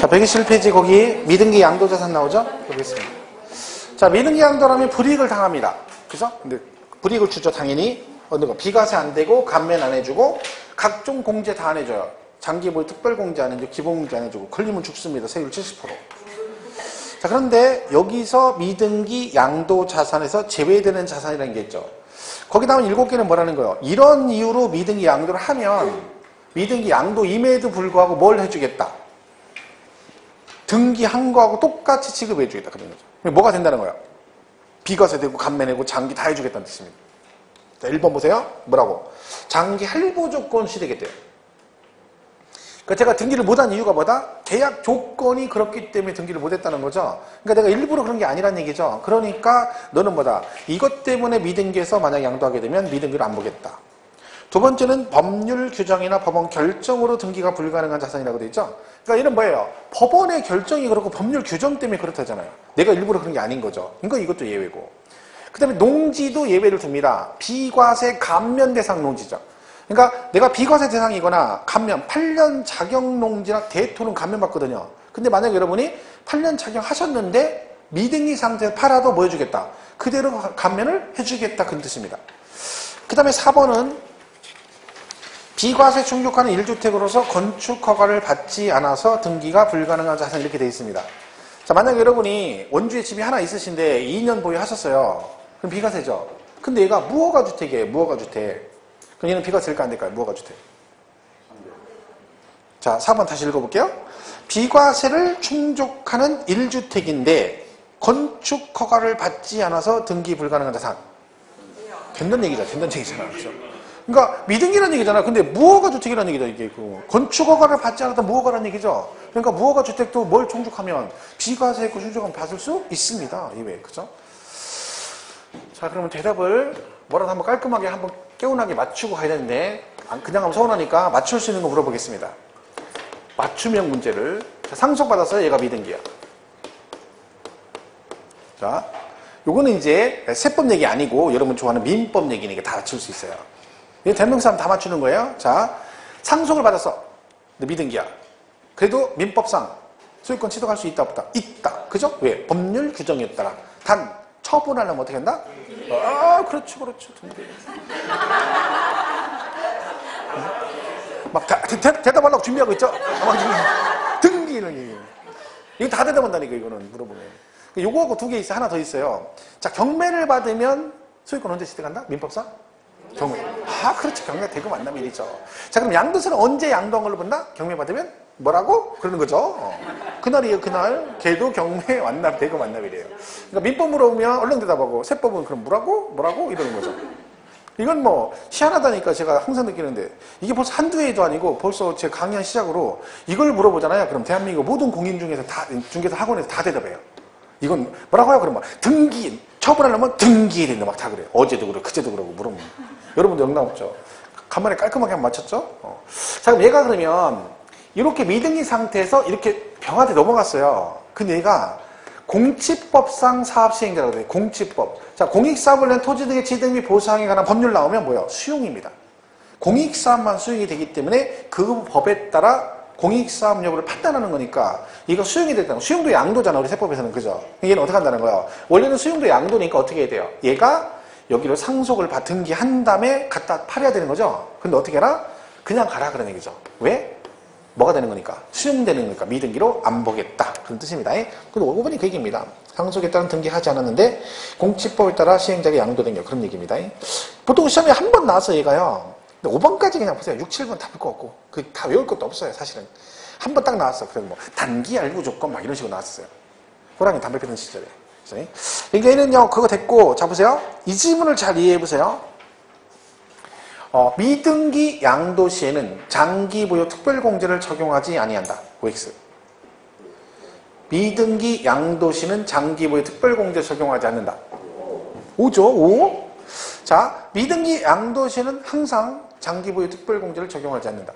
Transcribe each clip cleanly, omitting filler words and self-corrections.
자, 121페이지 거기 미등기 양도자산 나오죠? 여기 있습니다. 자, 미등기 양도라면 불이익을 당합니다. 그죠? 근데 불이익을 주죠, 당연히. 어느 거 비과세 안 되고 감면 안 해주고 각종 공제 다 안 해줘요. 장기보유 특별공제 안 해주고 기본공제 안 해주고 걸리면 죽습니다. 세율 70%. 자, 그런데 여기서 미등기 양도자산에서 제외되는 자산이라는 게 있죠. 거기 나온 7개는 뭐라는 거예요? 이런 이유로 미등기 양도를 하면 미등기 양도임에도 불구하고 뭘 해주겠다? 등기한 거하고 똑같이 취급해주겠다. 그런 거죠. 뭐가 된다는 거예요? 비과세 되고 감면되고 장기 다 해주겠다는 뜻입니다. 자, 1번 보세요. 뭐라고? 장기 할부 조건 시되겠대요. 그러니까 제가 등기를 못한 이유가 뭐다? 계약 조건이 그렇기 때문에 등기를 못했다는 거죠. 그러니까 내가 일부러 그런 게 아니란 얘기죠. 그러니까 너는 뭐다? 이것 때문에 미등기에서 만약 양도하게 되면 미등기를 안 보겠다. 두 번째는 법률 규정이나 법원 결정으로 등기가 불가능한 자산이라고 되어 있죠. 그러니까 이는 뭐예요? 법원의 결정이 그렇고 법률 규정 때문에 그렇다잖아요. 내가 일부러 그런 게 아닌 거죠. 그러니까 이것도 예외고. 그 다음에 농지도 예외를 둡니다. 비과세 감면 대상 농지죠. 그러니까 내가 비과세 대상이거나 감면, 8년 자격 농지나 대토는 감면받거든요. 근데 만약에 여러분이 8년 자격하셨는데 미등기 상태에서 팔아도 뭐 해주겠다? 그대로 감면을 해주겠다. 그런 뜻입니다. 그 다음에 4번은 비과세 충족하는 1주택으로서 건축허가를 받지 않아서 등기가 불가능한 자산 이렇게 되어 있습니다. 자, 만약에 여러분이 원주에 집이 하나 있으신데 2년 보유하셨어요. 그럼 비과세죠. 근데 얘가 무허가 주택이에요. 무허가 주택. 그럼 얘는 비과세 될까 안 될까요? 무허가 주택. 자, 4번 다시 읽어볼게요. 비과세를 충족하는 1주택인데 건축허가를 받지 않아서 등기 불가능한 자산. 된다는 얘기죠. 된다는 얘기잖아. 그렇죠? 그러니까 미등기라는 얘기잖아. 근데 무허가 주택이라는 얘기죠. 이게 건축허가를 받지 않았다 무허가라는 얘기죠. 그러니까 무허가 주택도 뭘 충족하면 비과세 있고 충족하면 받을 수 있습니다. 이외에. 그죠? 자, 그러면 대답을 뭐라도 한번 깔끔하게 한번 개운하게 맞추고 가야 되는데 그냥 하면 서운하니까 맞출 수 있는 거 물어보겠습니다. 맞춤형 문제를. 자, 상속받았어요. 얘가 미등기야. 자, 요거는 이제 세법 얘기 아니고 여러분 좋아하는 민법 얘기니까 다 맞출 수 있어요. 이거 대명사람 다 맞추는 거예요. 자, 상속을 받았어. 근데 미등기야. 그래도 민법상 소유권 취득할 수 있다 없다? 있다. 그죠? 왜? 법률 규정에 따라. 단 처분하려면 어떻게 한다? 아, 그렇죠, 그렇죠. 막 대답하려고 준비하고 있죠? 등기는 얘기. 이거 다 대답한다니까, 이거는 물어보면. 요거하고 2개 있어요. 하나 더 있어요. 자, 경매를 받으면 소유권 언제 취득한다? 민법상? 경매. 아, 그렇죠. 경매가 대금 완납일이죠. 자, 그럼 양도세는 언제 양도한 걸로 본다? 경매 받으면? 뭐라고? 그러는 거죠. 그날이에요, 그날. 걔도 경매 완납, 대금 완납일이에요. 그러니까 민법으로 오면 얼른 대답하고, 세법은 그럼 뭐라고? 이러는 거죠. 이건 뭐, 희한하다니까 제가 항상 느끼는데, 이게 벌써 한두 회도 아니고, 벌써 제 강연 시작으로 이걸 물어보잖아요. 그럼 대한민국 모든 공인 중에서 중개사 학원에서 다 대답해요. 이건 뭐라고 해요? 그러면 등기, 처분하려면 등기해야 된다. 막 다 그래요. 어제도 그러고, 그제도 그러고, 물으면. 여러분도 영락 없죠? 간만에 깔끔하게 한번 맞췄죠? 자, 그럼 얘가 그러면, 이렇게 미등기 상태에서 이렇게 병한테 넘어갔어요. 근데 얘가 공치법상 사업시행자라고 해요. 공치법. 자, 공익사업을 낸 토지 등의 취득 및 보상에 관한 법률 나오면 뭐예요? 수용입니다. 공익사업만 수용이 되기 때문에 그 법에 따라 공익사업 여부를 판단하는 거니까 이거 수용이 됐다는 거. 수용도 양도잖아. 우리 세법에서는. 그죠? 얘는 어떻게 한다는 거예요? 원래는 수용도 양도니까 어떻게 해야 돼요? 얘가 여기로 상속을 등기한 다음에 갖다 팔아야 되는 거죠? 근데 어떻게 해라? 그냥 가라 그런 얘기죠. 왜? 뭐가 되는 거니까? 수용되는 거니까 미등기로 안 보겠다. 그런 뜻입니다. 근데 5번이 그 얘기입니다. 상속에 따른 등기하지 않았는데 공치법에 따라 시행자에게 양도된 그런 얘기입니다. 보통 시험에 한 번 나와서 얘가요. 근데 5번까지 그냥 보세요. 6, 7번 다 볼 거 없고 그 다 외울 것도 없어요. 사실은. 한 번 딱 나왔어. 그래서 뭐 단기 알부 조건 막 이런 식으로 나왔어요. 호랑이 담배 피던 시절에. 그러니까 얘는요. 그거 됐고 자 보세요. 이 지문을 잘 이해해 보세요. 미등기 양도 시에는 장기보유 특별공제를 적용하지 아니한다. OX. 미등기 양도 시는 장기보유 특별공제 적용하지 않는다. 5죠. 5. 자, 미등기 양도 시는 항상 장기보유 특별공제를 적용하지 않는다.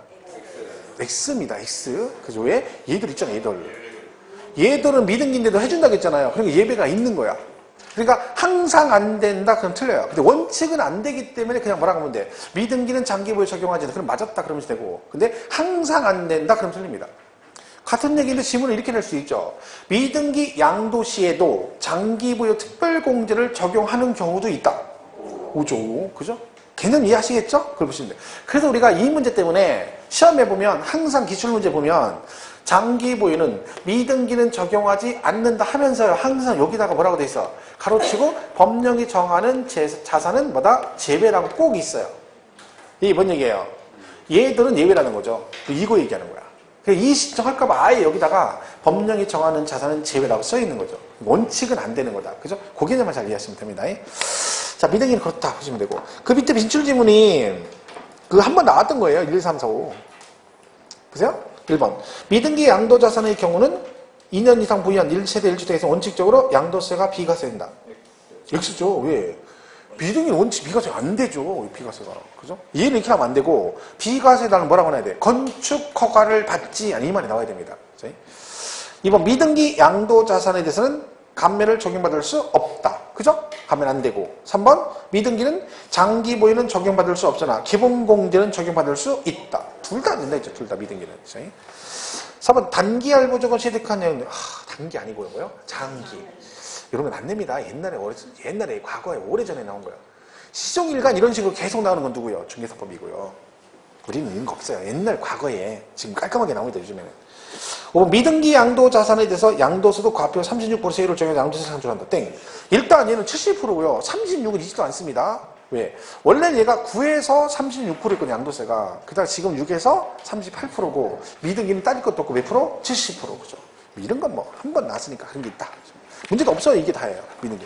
X입니다. X. 그죠? 왜? 얘들 있잖아요. 얘들은 미등기인데도 해준다고 했잖아요. 그러니까 예배가 있는 거야. 그러니까 항상 안 된다 그럼 틀려요. 근데 원칙은 안 되기 때문에 그냥 뭐라고 하면 돼. 미등기는 장기보유 적용하지 않는다. 그럼 맞았다 그러면 되고. 근데 항상 안 된다 그럼 틀립니다. 같은 얘기인데 지문을 이렇게 낼 수 있죠. 미등기 양도시에도 장기부여 특별공제를 적용하는 경우도 있다. 오죠. 그죠? 개념 이해하시겠죠? 그걸 보시면 돼요. 그래서 우리가 이 문제 때문에 시험에 보면 항상 기출문제 보면 장기부여는 미등기는 적용하지 않는다 하면서요. 항상 여기다가 뭐라고 돼 있어? 가로치고 법령이 정하는 자산은 뭐다? 제외라고 꼭 있어요. 이게 뭔 얘기예요? 얘들은 예외라는 거죠. 이거 얘기하는 거야. 이 신청할까봐 아예 여기다가 법령이 정하는 자산은 제외라고 써 있는 거죠. 원칙은 안 되는 거다. 그죠? 그 개념만 잘 이해하시면 됩니다. 자, 미등기는 그렇다 보시면 되고. 그 밑에 빈출 지문이 그 한 번 나왔던 거예요. 1, 2, 3, 4, 5. 보세요. 1번. 미등기 양도자산의 경우는 2년 이상 부유한 1세대 1주택에서 원칙적으로 양도세가 비과세된다. X죠. 왜? 미등기는 원칙 비과세 안 되죠. 비과세가. 그죠? 얘는 이렇게 하면 안 되고, 비과세다는 뭐라고 해야 돼? 건축 허가를 받지 않은 이 말이 나와야 됩니다. 2번. 미등기 양도자산에 대해서는 감면을 적용받을 수 없다. 그죠? 가면 안 되고. 3번. 미등기는 장기 보유는 적용받을 수 없으나 기본공제는 적용받을 수 있다. 둘 다 된다 했죠. 둘 다 미등기는. 4번. 단기 할부조건 취득한 내용. 단기 아니고요. 뭐요? 장기. 이런 건 안 됩니다. 옛날에 과거에 오래전에 나온 거예요. 시종일관 이런 식으로 계속 나오는 건 누구요? 중개사법이고요. 우리는 이런 거 없어요. 옛날 과거에. 지금 깔끔하게 나옵니다. 요즘에는. 5번. 미등기 양도자산에 대해서 양도소득 과표 36% 세율을 적용해서 양도세를 산출한다. 땡. 일단 얘는 70%고요. 36은 있지도 않습니다. 왜? 원래 얘가 9에서 36%였거든요. 양도세가. 그다음 지금 6에서 38%고 미등기는 따질 것도 없고 몇 프로? 70%. 그죠? 이런 건 뭐 한 번 나왔으니까 그런 게 있다. 문제도 없어요. 이게 다예요. 미등기.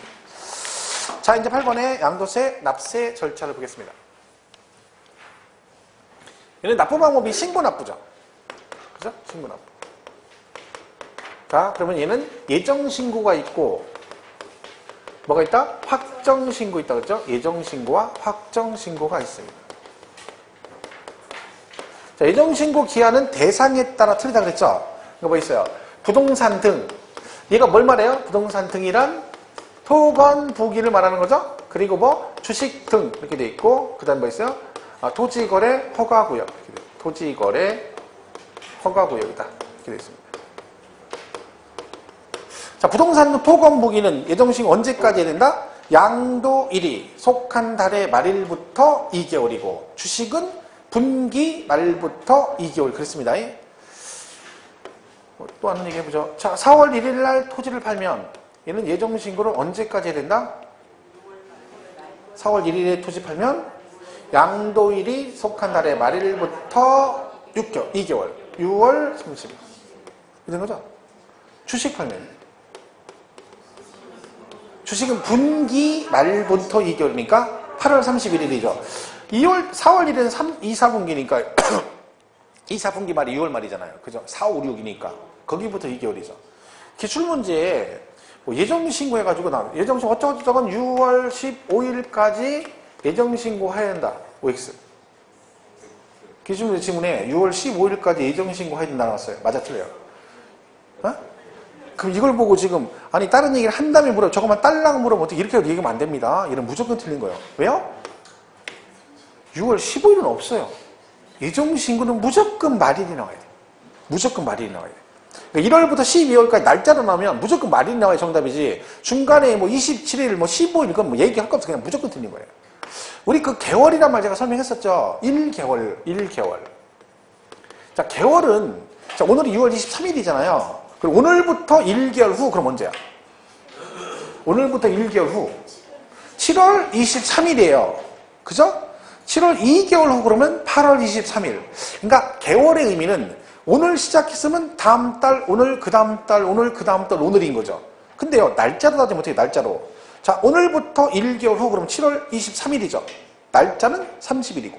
자, 이제 8번에 양도세 납세 절차를 보겠습니다. 얘는 납부 방법이 신고납부죠. 그죠? 신고납부. 자, 그러면 얘는 예정신고가 있고 뭐가 있다? 확정신고 있다. 그렇죠? 예정신고와 확정신고가 있습니다. 자, 예정신고 기한은 대상에 따라 틀리다 그랬죠? 이거 뭐 있어요? 부동산 등. 얘가 뭘 말해요? 부동산 등이란 토건 부기를 말하는 거죠? 그리고 뭐 주식 등 이렇게 돼 있고 그 다음 뭐 있어요? 토지거래 허가구역. 토지거래 허가구역이다. 이렇게 돼 있습니다. 자, 부동산 토건 부기는 예정신고 언제까지 해야 된다? 양도일이 속한 달의 말일부터 2개월이고 주식은 분기 말부터 2개월 그랬습니다. 또 하는 얘기 해보죠. 자, 4월 1일 날 토지를 팔면 얘는 예정신고를 언제까지 해야 된다? 4월 1일에 토지 팔면 양도일이 속한 달의 말일부터 2개월 6월 30일 이런 거죠. 주식 팔면 주식은 분기 말부터 2개월이니까 8월 31일이죠. 4월 1일은 2, 4분기니까 2, 4분기 말이 6월 말이잖아요. 그죠? 4, 5, 6이니까 거기부터 2개월이죠. 기출문제에 뭐 예정신고 해가지고 예정신고 어쩌고저쩌고 6월 15일까지 예정신고 해야 된다. OX. 기출문제 지문에 6월 15일까지 예정신고 해야 된다 나왔어요. 맞아 틀려요? 어? 그럼 이걸 보고 지금 아니 다른 얘기를 한 다음에 물어 저것만 딸랑 물어보면 어떻게 이렇게 얘기하면 안 됩니다. 이런 무조건 틀린 거예요. 왜요? 6월 15일은 없어요. 예정신고는 무조건 말일이 나와야 돼. 무조건 말일이 나와야 돼. 그러니까 1월부터 12월까지 날짜로 나오면 무조건 말일이 나와야 정답이지 중간에 뭐 27일 뭐 15일 이건 뭐 얘기할 거 없어. 그냥 무조건 틀린 거예요. 우리 그 개월이란 말 제가 설명했었죠. 1개월. 자, 개월은 자, 오늘이 6월 23일이잖아요. 그럼 오늘부터 1개월 후 그럼 언제야? 오늘부터 1개월 후 7월 23일이에요. 그죠? 7월 2개월 후 그러면 8월 23일. 그러니까 개월의 의미는 오늘 시작했으면 다음 달, 오늘, 그 다음 달, 오늘, 그 다음 달, 오늘인 거죠. 근데요, 날짜로 따지면 어떻게 날짜로. 자, 오늘부터 1개월 후 그럼 7월 23일이죠. 날짜는 30일이고.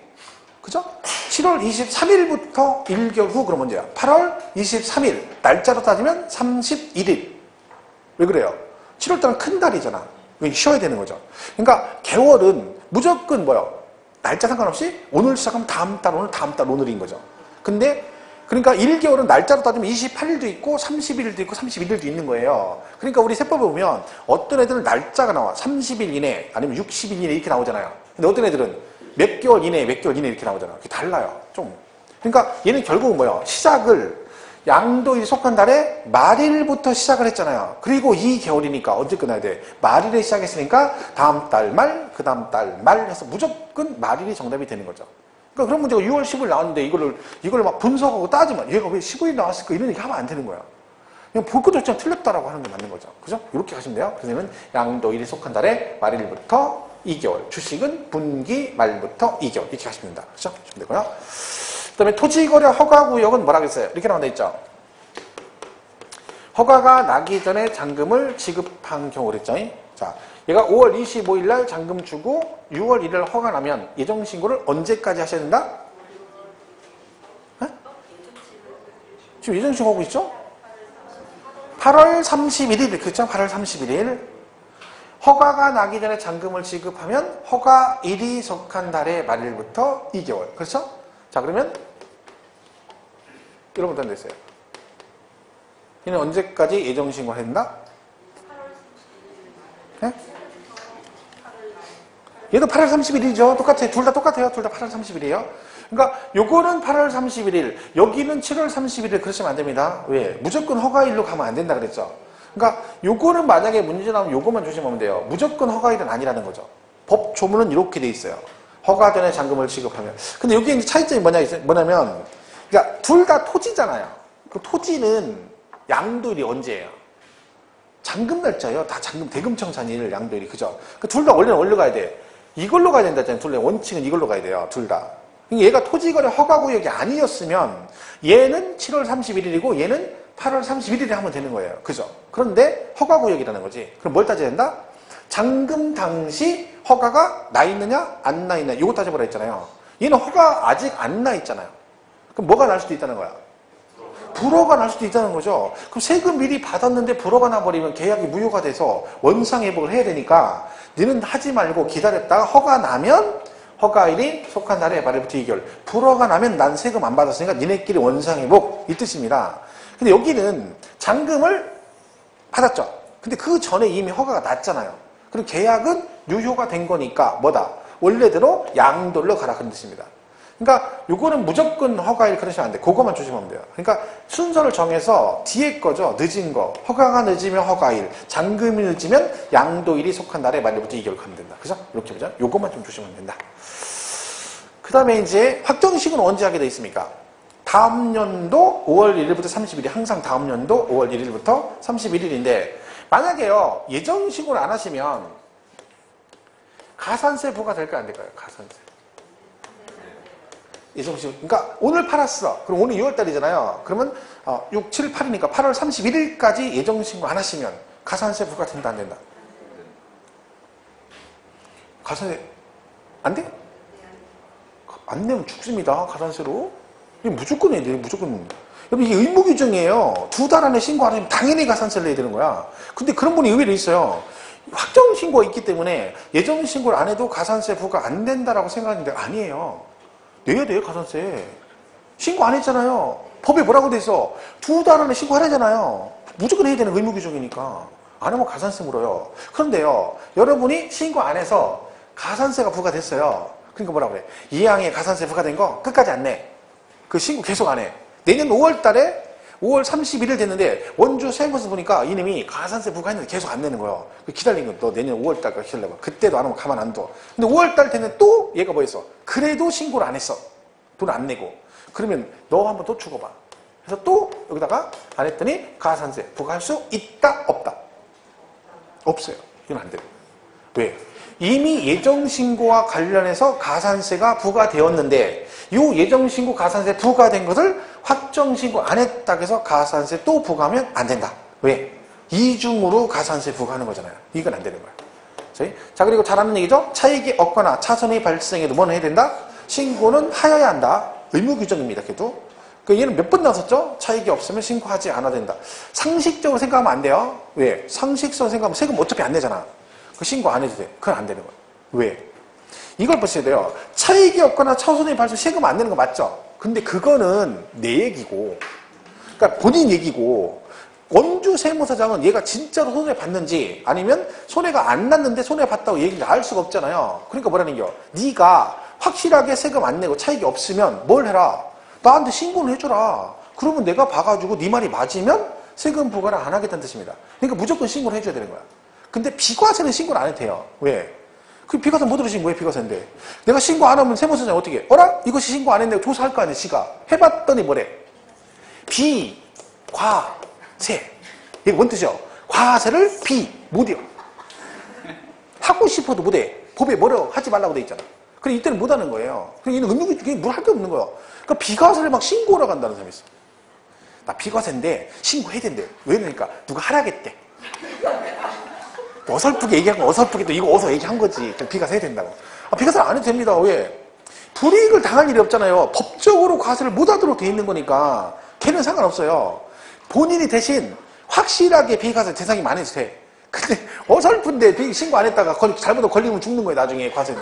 그죠? 7월 23일부터 1개월 후 그럼 언제야? 8월 23일. 날짜로 따지면 31일. 왜 그래요? 7월달은 큰 달이잖아. 쉬어야 되는 거죠. 그러니까 개월은 무조건 뭐요? 날짜 상관없이 오늘 시작하면 다음 달, 오늘, 다음 달, 오늘인 거죠. 근데 그러니까 1개월은 날짜로 따지면 28일도 있고 30일도 있고 31일도 있는 거예요. 그러니까 우리 세법에 보면 어떤 애들은 날짜가 나와. 30일 이내 아니면 60일 이내 이렇게 나오잖아요. 근데 어떤 애들은 몇 개월 이내 이렇게 나오잖아요. 그게 달라요. 좀. 그러니까 얘는 결국은 뭐예요? 시작을 양도일이 속한 달에 말일부터 시작을 했잖아요. 그리고 2개월이니까 언제 끝나야 돼? 말일에 시작했으니까 다음 달 말, 그 다음 달 말 해서 무조건 말일이 정답이 되는 거죠. 그러니까 그런 문제가 6월 10일 나왔는데 이걸 막 분석하고 따지면 얘가 왜 15일 나왔을까 이런 얘기 하면 안 되는 거야. 그냥 볼 것도 없지만 틀렸다라고 하는 게 맞는 거죠. 그죠? 이렇게 하시면 돼요. 그래서 양도일이 속한 달에 말일부터 2개월, 주식은 분기 말부터 2개월 이렇게 하시면 된다. 그렇죠? 되고요. 그 다음에 토지거래 허가구역은 뭐라고 했어요? 이렇게 나와 있죠. 허가가 나기 전에 잔금을 지급한 경우 그랬죠. 자, 얘가 5월 25일 날 잔금 주고 6월 1일 허가 나면 예정신고를 언제까지 하셔야 된다? 네? 지금 예정신고하고 있죠? 8월 31일, 그렇죠? 8월 31일. 허가가 나기 전에 잔금을 지급하면 허가일이 속한 달의 말일부터 2개월. 그렇죠? 자, 그러면 이런 것도 안 됐어요. 얘는 언제까지 예정신고를 해야 된다? 네? 얘도 8월 31일이죠. 똑같아요. 둘 다 똑같아요. 둘 다 8월 30일이에요. 그러니까 요거는 8월 31일, 여기는 7월 31일 그러시면 안 됩니다. 왜? 무조건 허가일로 가면 안 된다 그랬죠. 그러니까 요거는 만약에 문제 나오면 요거만 조심하면 돼요. 무조건 허가일은 아니라는 거죠. 법 조문은 이렇게 돼 있어요. 허가 전에 잔금을 지급하면. 근데 여기 이제 차이점이 뭐냐면, 그러니까 둘 다 토지잖아요. 그 토지는 양도일이 언제예요? 잔금 날짜예요. 다 잔금, 대금청 잔일 양도일이. 그죠? 그 둘 다 원래는 어디로 가야 돼? 이걸로 가야 된다 했잖아요. 둘 다 원칙은 이걸로 가야 돼요. 둘 다. 얘가 토지거래 허가구역이 아니었으면 얘는 7월 31일이고 얘는 8월 31일에 하면 되는 거예요. 그죠? 그런데 허가구역이라는 거지. 그럼 뭘 따져야 된다? 잔금 당시 허가가 나 있느냐 안 나 있느냐 이거 따져보라 했잖아요. 얘는 허가 아직 안 나 있잖아요. 그럼 뭐가 날 수도 있다는 거야? 불허가 날 수도 있다는 거죠. 그럼 세금 미리 받았는데 불허가 나버리면 계약이 무효가 돼서 원상회복을 해야 되니까 너는 하지 말고 기다렸다가 허가 나면 허가일이 속한 달에 말일부터 2개월. 불허가 나면 난 세금 안 받았으니까 니네끼리 원상회복 이 뜻입니다. 근데 여기는 잔금을 받았죠. 근데 그 전에 이미 허가가 났잖아요. 그럼 계약은 유효가 된 거니까 뭐다? 원래대로 양도로 가라 그런 뜻입니다. 그러니까 요거는 무조건 허가일 그러시면 안 돼. 그거만 조심하면 돼요. 그러니까 순서를 정해서 뒤에 거죠. 늦은 거. 허가가 늦으면 허가일, 잔금이 늦으면 양도일이 속한 달에 말일부터 2개월 가면 된다. 그죠? 이렇게 보자. 요것만 좀 조심하면 된다. 그 다음에 이제 확정식은 언제 하게 돼 있습니까? 다음 연도 5월 1일부터 30일이 항상 다음 연도 5월 1일부터 31일인데 만약에요. 예정신고를 안 하시면 가산세 부과될까요? 안 될까요? 가산세. 예정신고. 그러니까 오늘 팔았어. 그럼 오늘 6월달이잖아요. 그러면 6, 7, 8이니까 8월 31일까지 예정신고 안 하시면 가산세 부과 된다 안 된다? 가산세 안 돼? 안 내면 죽습니다. 가산세로. 이게 무조건 해야 돼요. 무조건. 여러분 이게 의무 규정이에요. 2달 안에 신고 안 하면 당연히 가산세를 내야 되는 거야. 근데 그런 분이 의외로 있어요. 확정 신고가 있기 때문에 예정 신고를 안 해도 가산세 부과 안 된다라고 생각하는데 아니에요. 내야 돼요. 가산세. 신고 안 했잖아요. 법에 뭐라고 돼 있어? 2달 안에 신고하라잖아요. 무조건 해야 되는 의무 규정이니까. 안 하면 가산세 물어요. 그런데요. 여러분이 신고 안 해서 가산세가 부과됐어요. 그러니까 뭐라 그래? 이 항에 가산세 부과된 거 끝까지 안 내. 그 신고 계속 안 해. 내년 5월 달에 5월 31일 됐는데 원주 세무서 보니까 이놈이 가산세 부과했는데 계속 안 내는 거예요. 기다린 건 너 내년 5월 달까지 기다려봐. 그때도 안 하면 가만 안 둬. 근데 5월 달 되면 또 얘가 뭐 했어? 그래도 신고를 안 했어. 돈 안 내고. 그러면 너 한번 또 죽어봐. 그래서 또 여기다가 안 했더니 가산세 부과할 수 있다? 없다? 없어요. 이건 안 돼요. 왜? 이미 예정신고와 관련해서 가산세가 부과되었는데 이 예정신고 가산세 부과된 것을 확정신고 안 했다고 해서 가산세 또 부과하면 안 된다. 왜? 이중으로 가산세 부과하는 거잖아요. 이건 안 되는 거야. 자, 그리고 잘 아는 얘기죠? 차익이 없거나 차손이 발생해도 뭐는 해야 된다? 신고는 하여야 한다. 의무 규정입니다. 그래도. 얘는 몇 번 나섰죠? 차익이 없으면 신고하지 않아야 된다. 상식적으로 생각하면 안 돼요. 왜? 상식적으로 생각하면 세금 어차피 안 내잖아. 그 신고 안 해도 돼. 그건 안 되는 거야. 왜? 이걸 보셔야 돼요. 차익이 없거나 차손이 발생 세금 안 내는 거 맞죠? 근데 그거는 내 얘기고, 그러니까 본인 얘기고, 원주 세무서장은 얘가 진짜로 손해 봤는지 아니면 손해가 안 났는데 손해 봤다고 얘기를 알 수가 없잖아요. 그러니까 뭐라는 겨? 네가 확실하게 세금 안 내고 차익이 없으면 뭘 해라? 나한테 신고를 해줘라. 그러면 내가 봐가지고 네 말이 맞으면 세금 부과를 안 하겠다는 뜻입니다. 그러니까 무조건 신고를 해줘야 되는 거야. 근데 비과세는 신고를 안 해도 돼요. 왜? 그 비과세 못 들으신 거예요, 비과세인데. 내가 신고 안 하면 세무서장이 어떻게 해? 어라? 이것이 신고 안 했는데 조사할 거 아니야, 지가. 해봤더니 뭐래? 비과세. 이게 뭔 뜻이야? 과세를 못해요. 하고 싶어도 못해. 법에 뭐라고 하지 말라고 돼 있잖아. 그래, 이때는 못 하는 거예요. 그래, 얘는 은근히 뭘 할 게 없는 거야. 그러니까 비과세를 막 신고하러 간다는 사람이 있어. 나 비과세인데 신고해야 된대. 왜 그러니까 누가 하라겠대. 어설프게 얘기한 거 어설프게 또 이거 어서 얘기한 거지. 비과세 해야 된다고. 아, 비과세를 안 해도 됩니다. 왜? 불이익을 당할 일이 없잖아요. 법적으로 과세를 못 하도록 돼 있는 거니까 걔는 상관없어요. 본인이 대신 확실하게 비과세 대상이 많아도 돼. 근데 어설픈데 신고 안 했다가 잘못 걸리면 죽는 거예요, 나중에 과세는.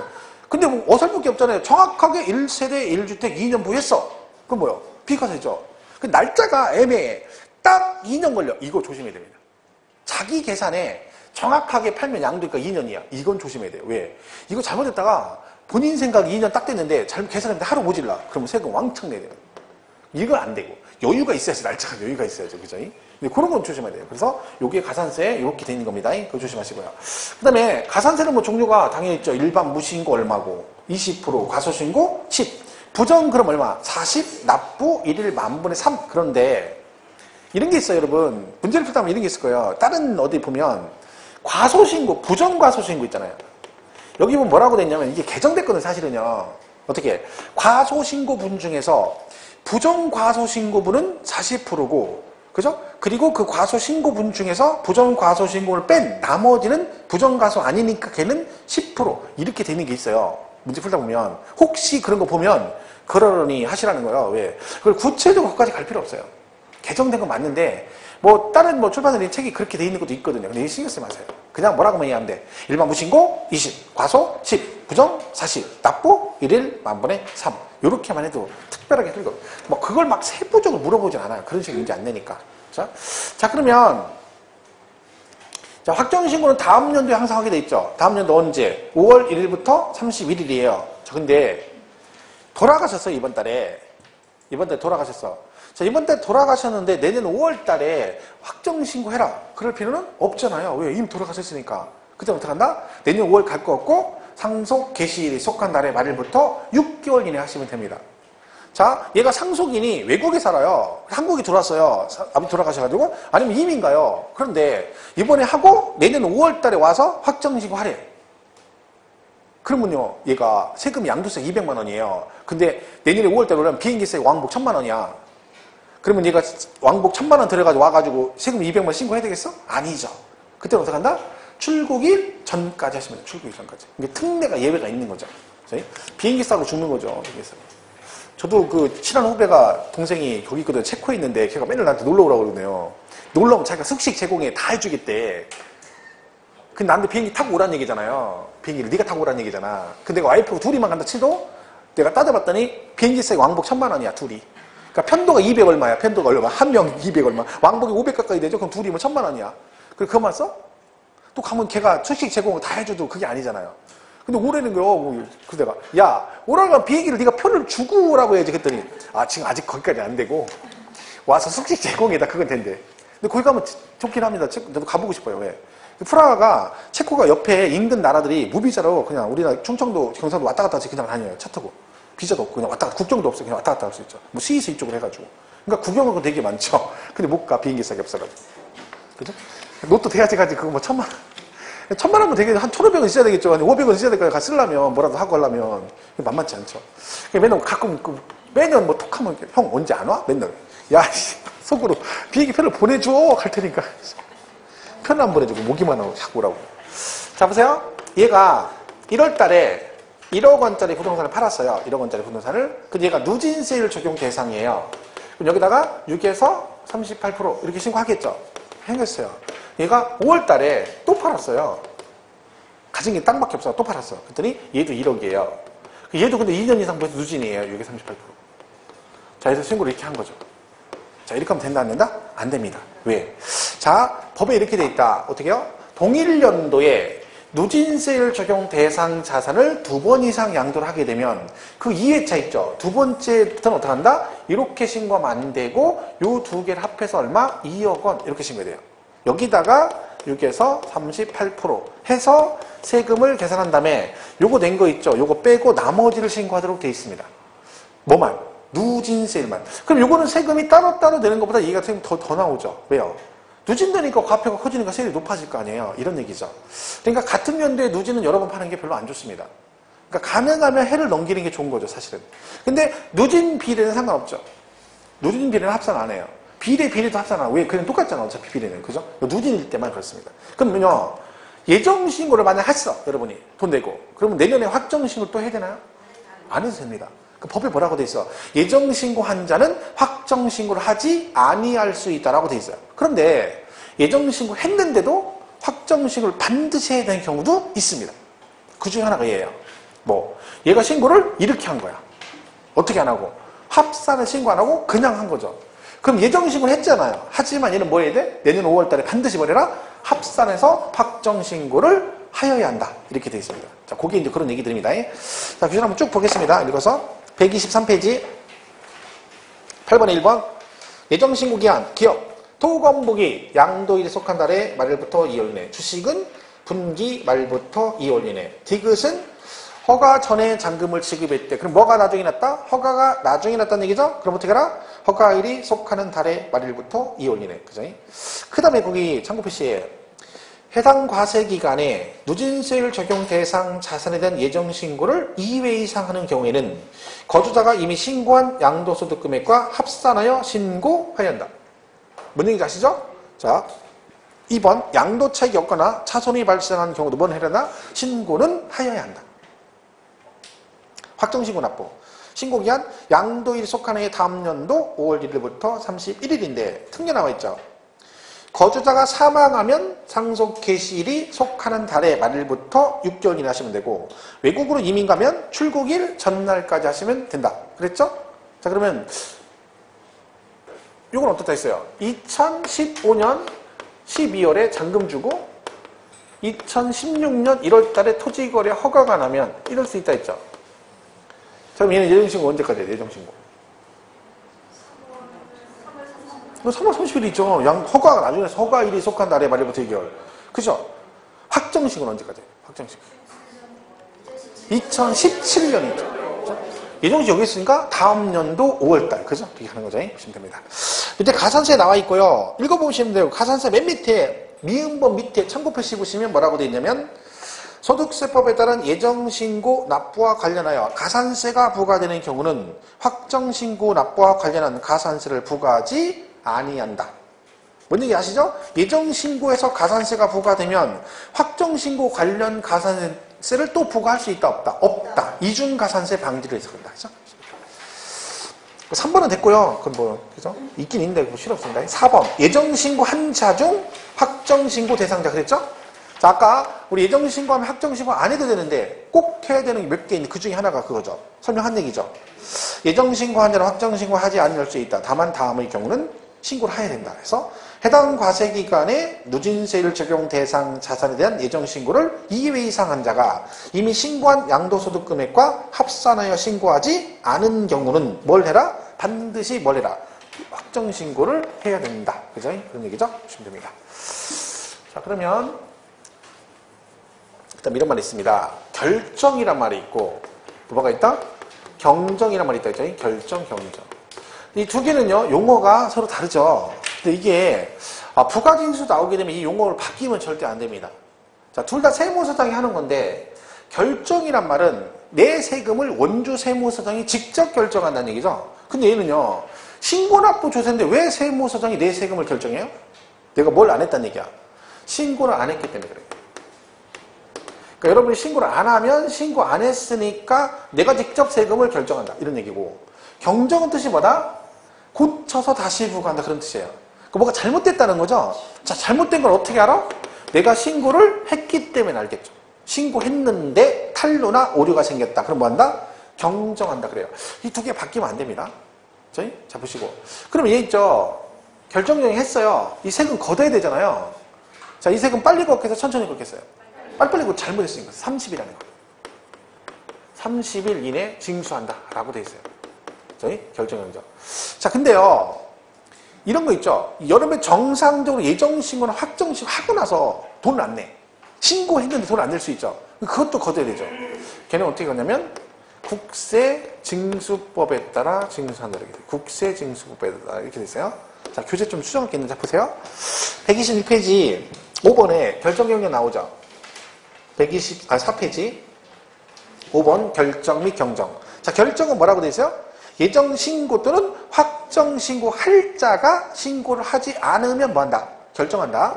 근데 뭐 어설플 게 없잖아요. 정확하게 1세대 1주택 2년 보유했어. 그럼 뭐요? 비과세죠. 그 날짜가 애매해. 딱 2년 걸려. 이거 조심해야 됩니다. 자기 계산에 정확하게 팔면 양도니까 2년이야. 이건 조심해야 돼요. 왜? 이거 잘못했다가 본인 생각이 2년 딱 됐는데 잘못 계산했는데 하루 모질라. 그러면 세금 왕창 내야 돼요. 이건 안 되고. 여유가 있어야지. 날짜가 여유가 있어야죠. 그죠? 근데 그런 건 조심해야 돼요. 그래서 요게 가산세 이렇게 돼 있는 겁니다. 그거 조심하시고요. 그 다음에 가산세는 뭐 종류가 당연히 있죠. 일반 무신고 얼마고 20% 과소신고 10. 부정 그럼 얼마? 40 납부 1일 만분의 3. 그런데 이런 게 있어요, 여러분. 문제를 풀다 보면 이런 게 있을 거예요. 다른 어디 보면 과소신고, 부정 과소신고 있잖아요. 여기 보면 뭐라고 돼 있냐면 이게 개정됐거든 사실은요. 어떻게? 과소신고분 중에서 부정 과소신고분은 40%고 그죠? 그리고 그 과소신고분 중에서 부정 과소신고를 뺀 나머지는 부정 과소 아니니까 걔는 10% 이렇게 되는 게 있어요. 문제 풀다 보면 혹시 그런 거 보면 그러려니 하시라는 거예요. 왜? 그걸 구체적으로 거기까지 갈 필요 없어요. 개정된 건 맞는데 뭐 다른 뭐 출판사의 책이 그렇게 돼 있는 것도 있거든요. 근데 신경 쓰지 마세요. 그냥 뭐라고만 이해하면 돼. 일반 무신고 20, 과소 10, 부정 40, 납부 1일 만분의 3. 요렇게만 해도 특별하게 흘거. 뭐 그걸 막 세부적으로 물어보진 않아요. 그런 식으로 문제 안 내니까. 자 그러면 자, 확정신고는 다음 연도에 항상 하게 돼 있죠. 다음 연도 언제? 5월 1일부터 31일이에요. 자, 근데 돌아가셨어요, 이번 달에. 이번 달에 돌아가셨어. 자, 이번 달에 돌아가셨는데 내년 5월 달에 확정신고해라. 그럴 필요는 없잖아요. 왜? 이미 돌아가셨으니까. 그때 어떡한다? 내년 5월 갈 거 없고 상속 개시일이 속한 날의 말일부터 6개월 이내 하시면 됩니다. 자, 얘가 상속인이 외국에 살아요. 한국에 들어왔어요. 아버지 돌아가셔가지고. 아니면 이민 가요. 그런데 이번에 하고 내년 5월 달에 와서 확정신고 하래. 그러면요, 얘가 세금 양도세 200만 원이에요. 근데 내년에 5월 달에 오려면 비행기세 왕복 1000만 원이야. 그러면 얘가 왕복 1000만 원 들여가지고 와가지고 세금 200만 원 신고해야 되겠어? 아니죠. 그때는 어떻게 한다? 출국일 전까지 하시면 돼요. 출국일 전까지. 이게 특례가 예외가 있는 거죠. 비행기 싸고 죽는 거죠. 여기서. 저도 그 친한 후배가 동생이 거기 있거든. 체코에 있는데 걔가 맨날 나한테 놀러 오라고 그러네요. 놀러 오면 자기가 숙식 제공해 다 해주겠대. 근데 나한테 비행기 타고 오란 얘기잖아요. 비행기를 네가 타고 오란 얘기잖아. 근데 내가 와이프가 둘이만 간다 치도 내가 따져봤더니 비행기세 왕복 1000만 원이야 둘이. 그러니까 편도가 200 얼마야. 편도가 얼마? 한 명 200 얼마. 왕복이 500 가까이 되죠. 그럼 둘이면 1000만 원이야. 그래 그만 써? 또 가면 걔가 숙식 제공을 다 해줘도 그게 아니잖아요. 근데 오라는 거요. 그 내가 야 오라면 비행기를 네가 표를 주고 오라고 해야지. 그랬더니 아 지금 아직 거기까지 안 되고 와서 숙식 제공에다 그건 된대. 근데 거기 가면 좋긴 합니다. 저도 가보고 싶어요. 왜? 프라하가 체코가 옆에 인근 나라들이 무비자로 그냥 우리나라 충청도 경상도 왔다 갔다 그냥 다녀요. 차 타고. 비자도 없고 그냥 왔다 갔다 국경도 없어요. 그냥 왔다 갔다 할 수 있죠. 뭐 스위스 이쪽으로 해가지고. 그러니까 구경하고 되게 많죠. 근데 못 가. 비행기 싸게 없어가지고. 그죠? 로또 대야지까지 그거 뭐 1000만 원. 1000만 원면 되게 한 1500원 있어야 되겠죠. 500원 있어야 될 거야. 쓰려면 뭐라도 하고 하려면. 만만치 않죠. 맨날 가끔 매년 뭐 톡하면 형 언제 안 와? 맨날. 야, 속으로 비행기 표를 보내줘. 할 테니까. 표는 안 보내주고 모기만 하고 자꾸 오라고. 자, 보세요. 얘가 1월 달에 1억 원짜리 부동산을 팔았어요. 1억 원짜리 부동산을. 근데 얘가 누진세율 적용 대상이에요. 그럼 여기다가 6에서 38% 이렇게 신고하겠죠. 생겼어요. 얘가 5월 달에 또 팔았어요. 가진 게 땅밖에 없어. 또 팔았어. 그랬더니 얘도 1억이에요. 얘도 근데 2년 이상 보여서 누진이에요. 6에 38%. 자, 그래서 신고를 이렇게 한 거죠. 자, 이렇게 하면 된다, 안 된다? 안 됩니다. 왜? 자, 법에 이렇게 돼 있다. 어떻게 해요? 동일 연도에 누진세율 적용 대상 자산을 2번 이상 양도를 하게 되면 그 2회차 있죠. 두 번째부터는 어떻게 한다? 이렇게 신고하면 안 되고 요 두 개를 합해서 얼마? 2억 원 이렇게 신고해야 돼요. 여기다가 6에서 38% 해서 세금을 계산한 다음에 요거 낸 거 있죠. 요거 빼고 나머지를 신고하도록 되어 있습니다. 뭐만? 누진세율만. 그럼 요거는 세금이 따로따로 내는 것보다 이게 더 나오죠. 왜요? 누진되니까 과표가 커지니까 세율이 높아질 거 아니에요. 이런 얘기죠. 그러니까 같은 연도에 누진은 여러 번 파는 게 별로 안 좋습니다. 그러니까 가능하면 해를 넘기는 게 좋은 거죠, 사실은. 근데 누진 비례는 상관없죠. 누진 비례는 합산 안 해요. 비례도 합산 안 하고. 왜? 그냥 똑같잖아, 어차피 비례는. 그죠? 누진일 때만 그렇습니다. 그러면요, 예정신고를 만약 했어, 여러분이. 돈 내고. 그러면 내년에 확정신고 또 해야 되나요? 안 해도 됩니다. 그 법에 뭐라고 돼 있어? 예정신고한 자는 확정신고를 하지 아니할 수 있다라고 돼 있어요. 그런데 예정신고 했는데도 확정신고를 반드시 해야 되는 경우도 있습니다. 그 중에 하나가 얘예요. 뭐 얘가 신고를 이렇게 한 거야. 어떻게 안 하고? 합산을 신고 안 하고 그냥 한 거죠. 그럼 예정신고를 했잖아요. 하지만 얘는 뭐 해야 돼? 내년 5월 달에 반드시 뭐 해라? 합산해서 확정신고를 하여야 한다. 이렇게 돼 있습니다. 자, 그게 이제 그런 얘기들입니다. 자, 규정 한번 쭉 보겠습니다. 읽어서. 123페이지 8번에 1번 예정신고기한 기업 토건복이 양도일에 속한 달에 말일부터 2월 이내 주식은 분기 말부터 2월 이내 디귿은 허가 전에 잔금을 지급했대. 그럼 뭐가 나중에 났다? 허가가 나중에 났다는 얘기죠? 그럼 어떻게 하라? 허가일이 속하는 달의 말일부터 2월 이내. 그죠? 그 다음에 거기 참고 표시에 해당 과세기간에 누진세율 적용 대상 자산에 대한 예정신고를 2회 이상 하는 경우에는 거주자가 이미 신고한 양도소득 금액과 합산하여 신고해야 한다. 뭔 얘기인지 아시죠? 자, 2번 양도 차익이 없거나 차손이 발생한 경우도 뭔 해라나? 신고는 하여야 한다. 확정신고 납부. 신고기한 양도일이 속한 해의 다음 연도 5월 1일부터 31일인데 특례 나와 있죠. 거주자가 사망하면 상속 개시일이 속하는 달의 말일부터 6개월이나 하시면 되고 외국으로 이민 가면 출국일 전날까지 하시면 된다. 그랬죠? 자, 그러면 이건 어떻다 했어요? 2015년 12월에 잔금 주고 2016년 1월 달에 토지거래 허가가 나면 이럴 수 있다 했죠. 자, 그럼 얘는 예정신고 언제까지 해야 예정신고? 3월 30일 있죠. 허가가 나중에 허가일이 속한 달에 말일부터 2개월. 그죠? 확정신고는 언제까지? 확정신고. 2017년이죠. 그죠? 예정시 여기 있으니까 다음 연도 5월달. 그죠? 이렇게 하는 거죠. 보시면 됩니다. 밑에 가산세 나와 있고요. 읽어보시면 돼요. 가산세 맨 밑에, 미음번 밑에 참고 표시 보시면 뭐라고 되어 있냐면 소득세법에 따른 예정신고 납부와 관련하여 가산세가 부과되는 경우는 확정신고 납부와 관련한 가산세를 부과하지 아니한다. 뭔 얘기 아시죠? 예정신고에서 가산세가 부과되면 확정신고 관련 가산세를 또 부과할 수 있다 없다? 없다. 이중가산세 방지를 해서 그런다. 그죠? 3번은 됐고요. 그건 뭐 그죠? 있긴 있는데 뭐 필요 없습니다. 4번 예정신고 한 자 중 확정신고 대상자 그랬죠? 자, 아까 우리 예정신고하면 확정신고 안 해도 되는데 꼭 해야 되는 게 몇 개 있는데 그 중에 하나가 그거죠. 설명한 얘기죠. 예정신고한 자는 확정신고하지 않을 수 있다. 다만 다음의 경우는 신고를 해야 된다. 그래서 해당 과세기간에 누진세율 적용 대상 자산에 대한 예정신고를 2회 이상 한 자가 이미 신고한 양도소득 금액과 합산하여 신고하지 않은 경우는 뭘 해라? 반드시 뭘 해라? 확정신고를 해야 된다. 그죠? 그런 얘기죠? 보시면 됩니다. 자, 그러면 그다음 이런 말이 있습니다. 결정이란 말이 있고 또 뭐가 있다? 경정이란 말이 있다. 그죠? 결정, 경정. 이 두 개는요, 용어가 서로 다르죠. 근데 이게, 부가징수 나오게 되면 이 용어를 바뀌면 절대 안 됩니다. 자, 둘 다 세무서장이 하는 건데, 결정이란 말은 내 세금을 원주 세무서장이 직접 결정한다는 얘기죠. 근데 얘는요, 신고납부 조세인데 왜 세무서장이 내 세금을 결정해요? 내가 뭘 안 했다는 얘기야. 신고를 안 했기 때문에 그래요. 그러니까 여러분이 신고를 안 하면 신고 안 했으니까 내가 직접 세금을 결정한다. 이런 얘기고, 경정은 뜻이 뭐다? 고쳐서 다시 부과한다 그런 뜻이에요. 그러니까 뭐가 잘못됐다는 거죠. 자, 잘못된 걸 어떻게 알아? 내가 신고를 했기 때문에 알겠죠. 신고했는데 탈루나 오류가 생겼다. 그럼 뭐 한다? 경정한다 그래요. 이 두 개 바뀌면 안 됩니다. 저희 자 보시고. 그럼 얘 있죠. 결정정이 했어요. 이 세금 걷어야 되잖아요. 자, 이 세금 빨리 걷겠어요? 천천히 걷겠어요? 빨리빨리 그거 잘못했으니까 30일이라는 거예요. 30일 이내 징수한다 라고 돼 있어요. 저희 결정영장. 자, 근데요, 이런 거 있죠. 여름에 정상적으로 예정신고나 확정신고 하고 나서 돈을 안 내. 신고했는데 돈을 안 낼 수 있죠. 그것도 걷어야 되죠. 걔는 어떻게 걷냐면 국세징수법에 따라 징수한다 이렇게 돼요. 국세징수법에 따라 이렇게 돼 있어요. 자, 교재 좀 수정할 게 있는지 보세요. 126페이지 5번에 결정경련 나오죠. 4페이지 5번 결정 및 경정. 자, 결정은 뭐라고 돼 있어요? 예정신고 또는 확정신고 할 자가 신고를 하지 않으면 뭐한다? 결정한다.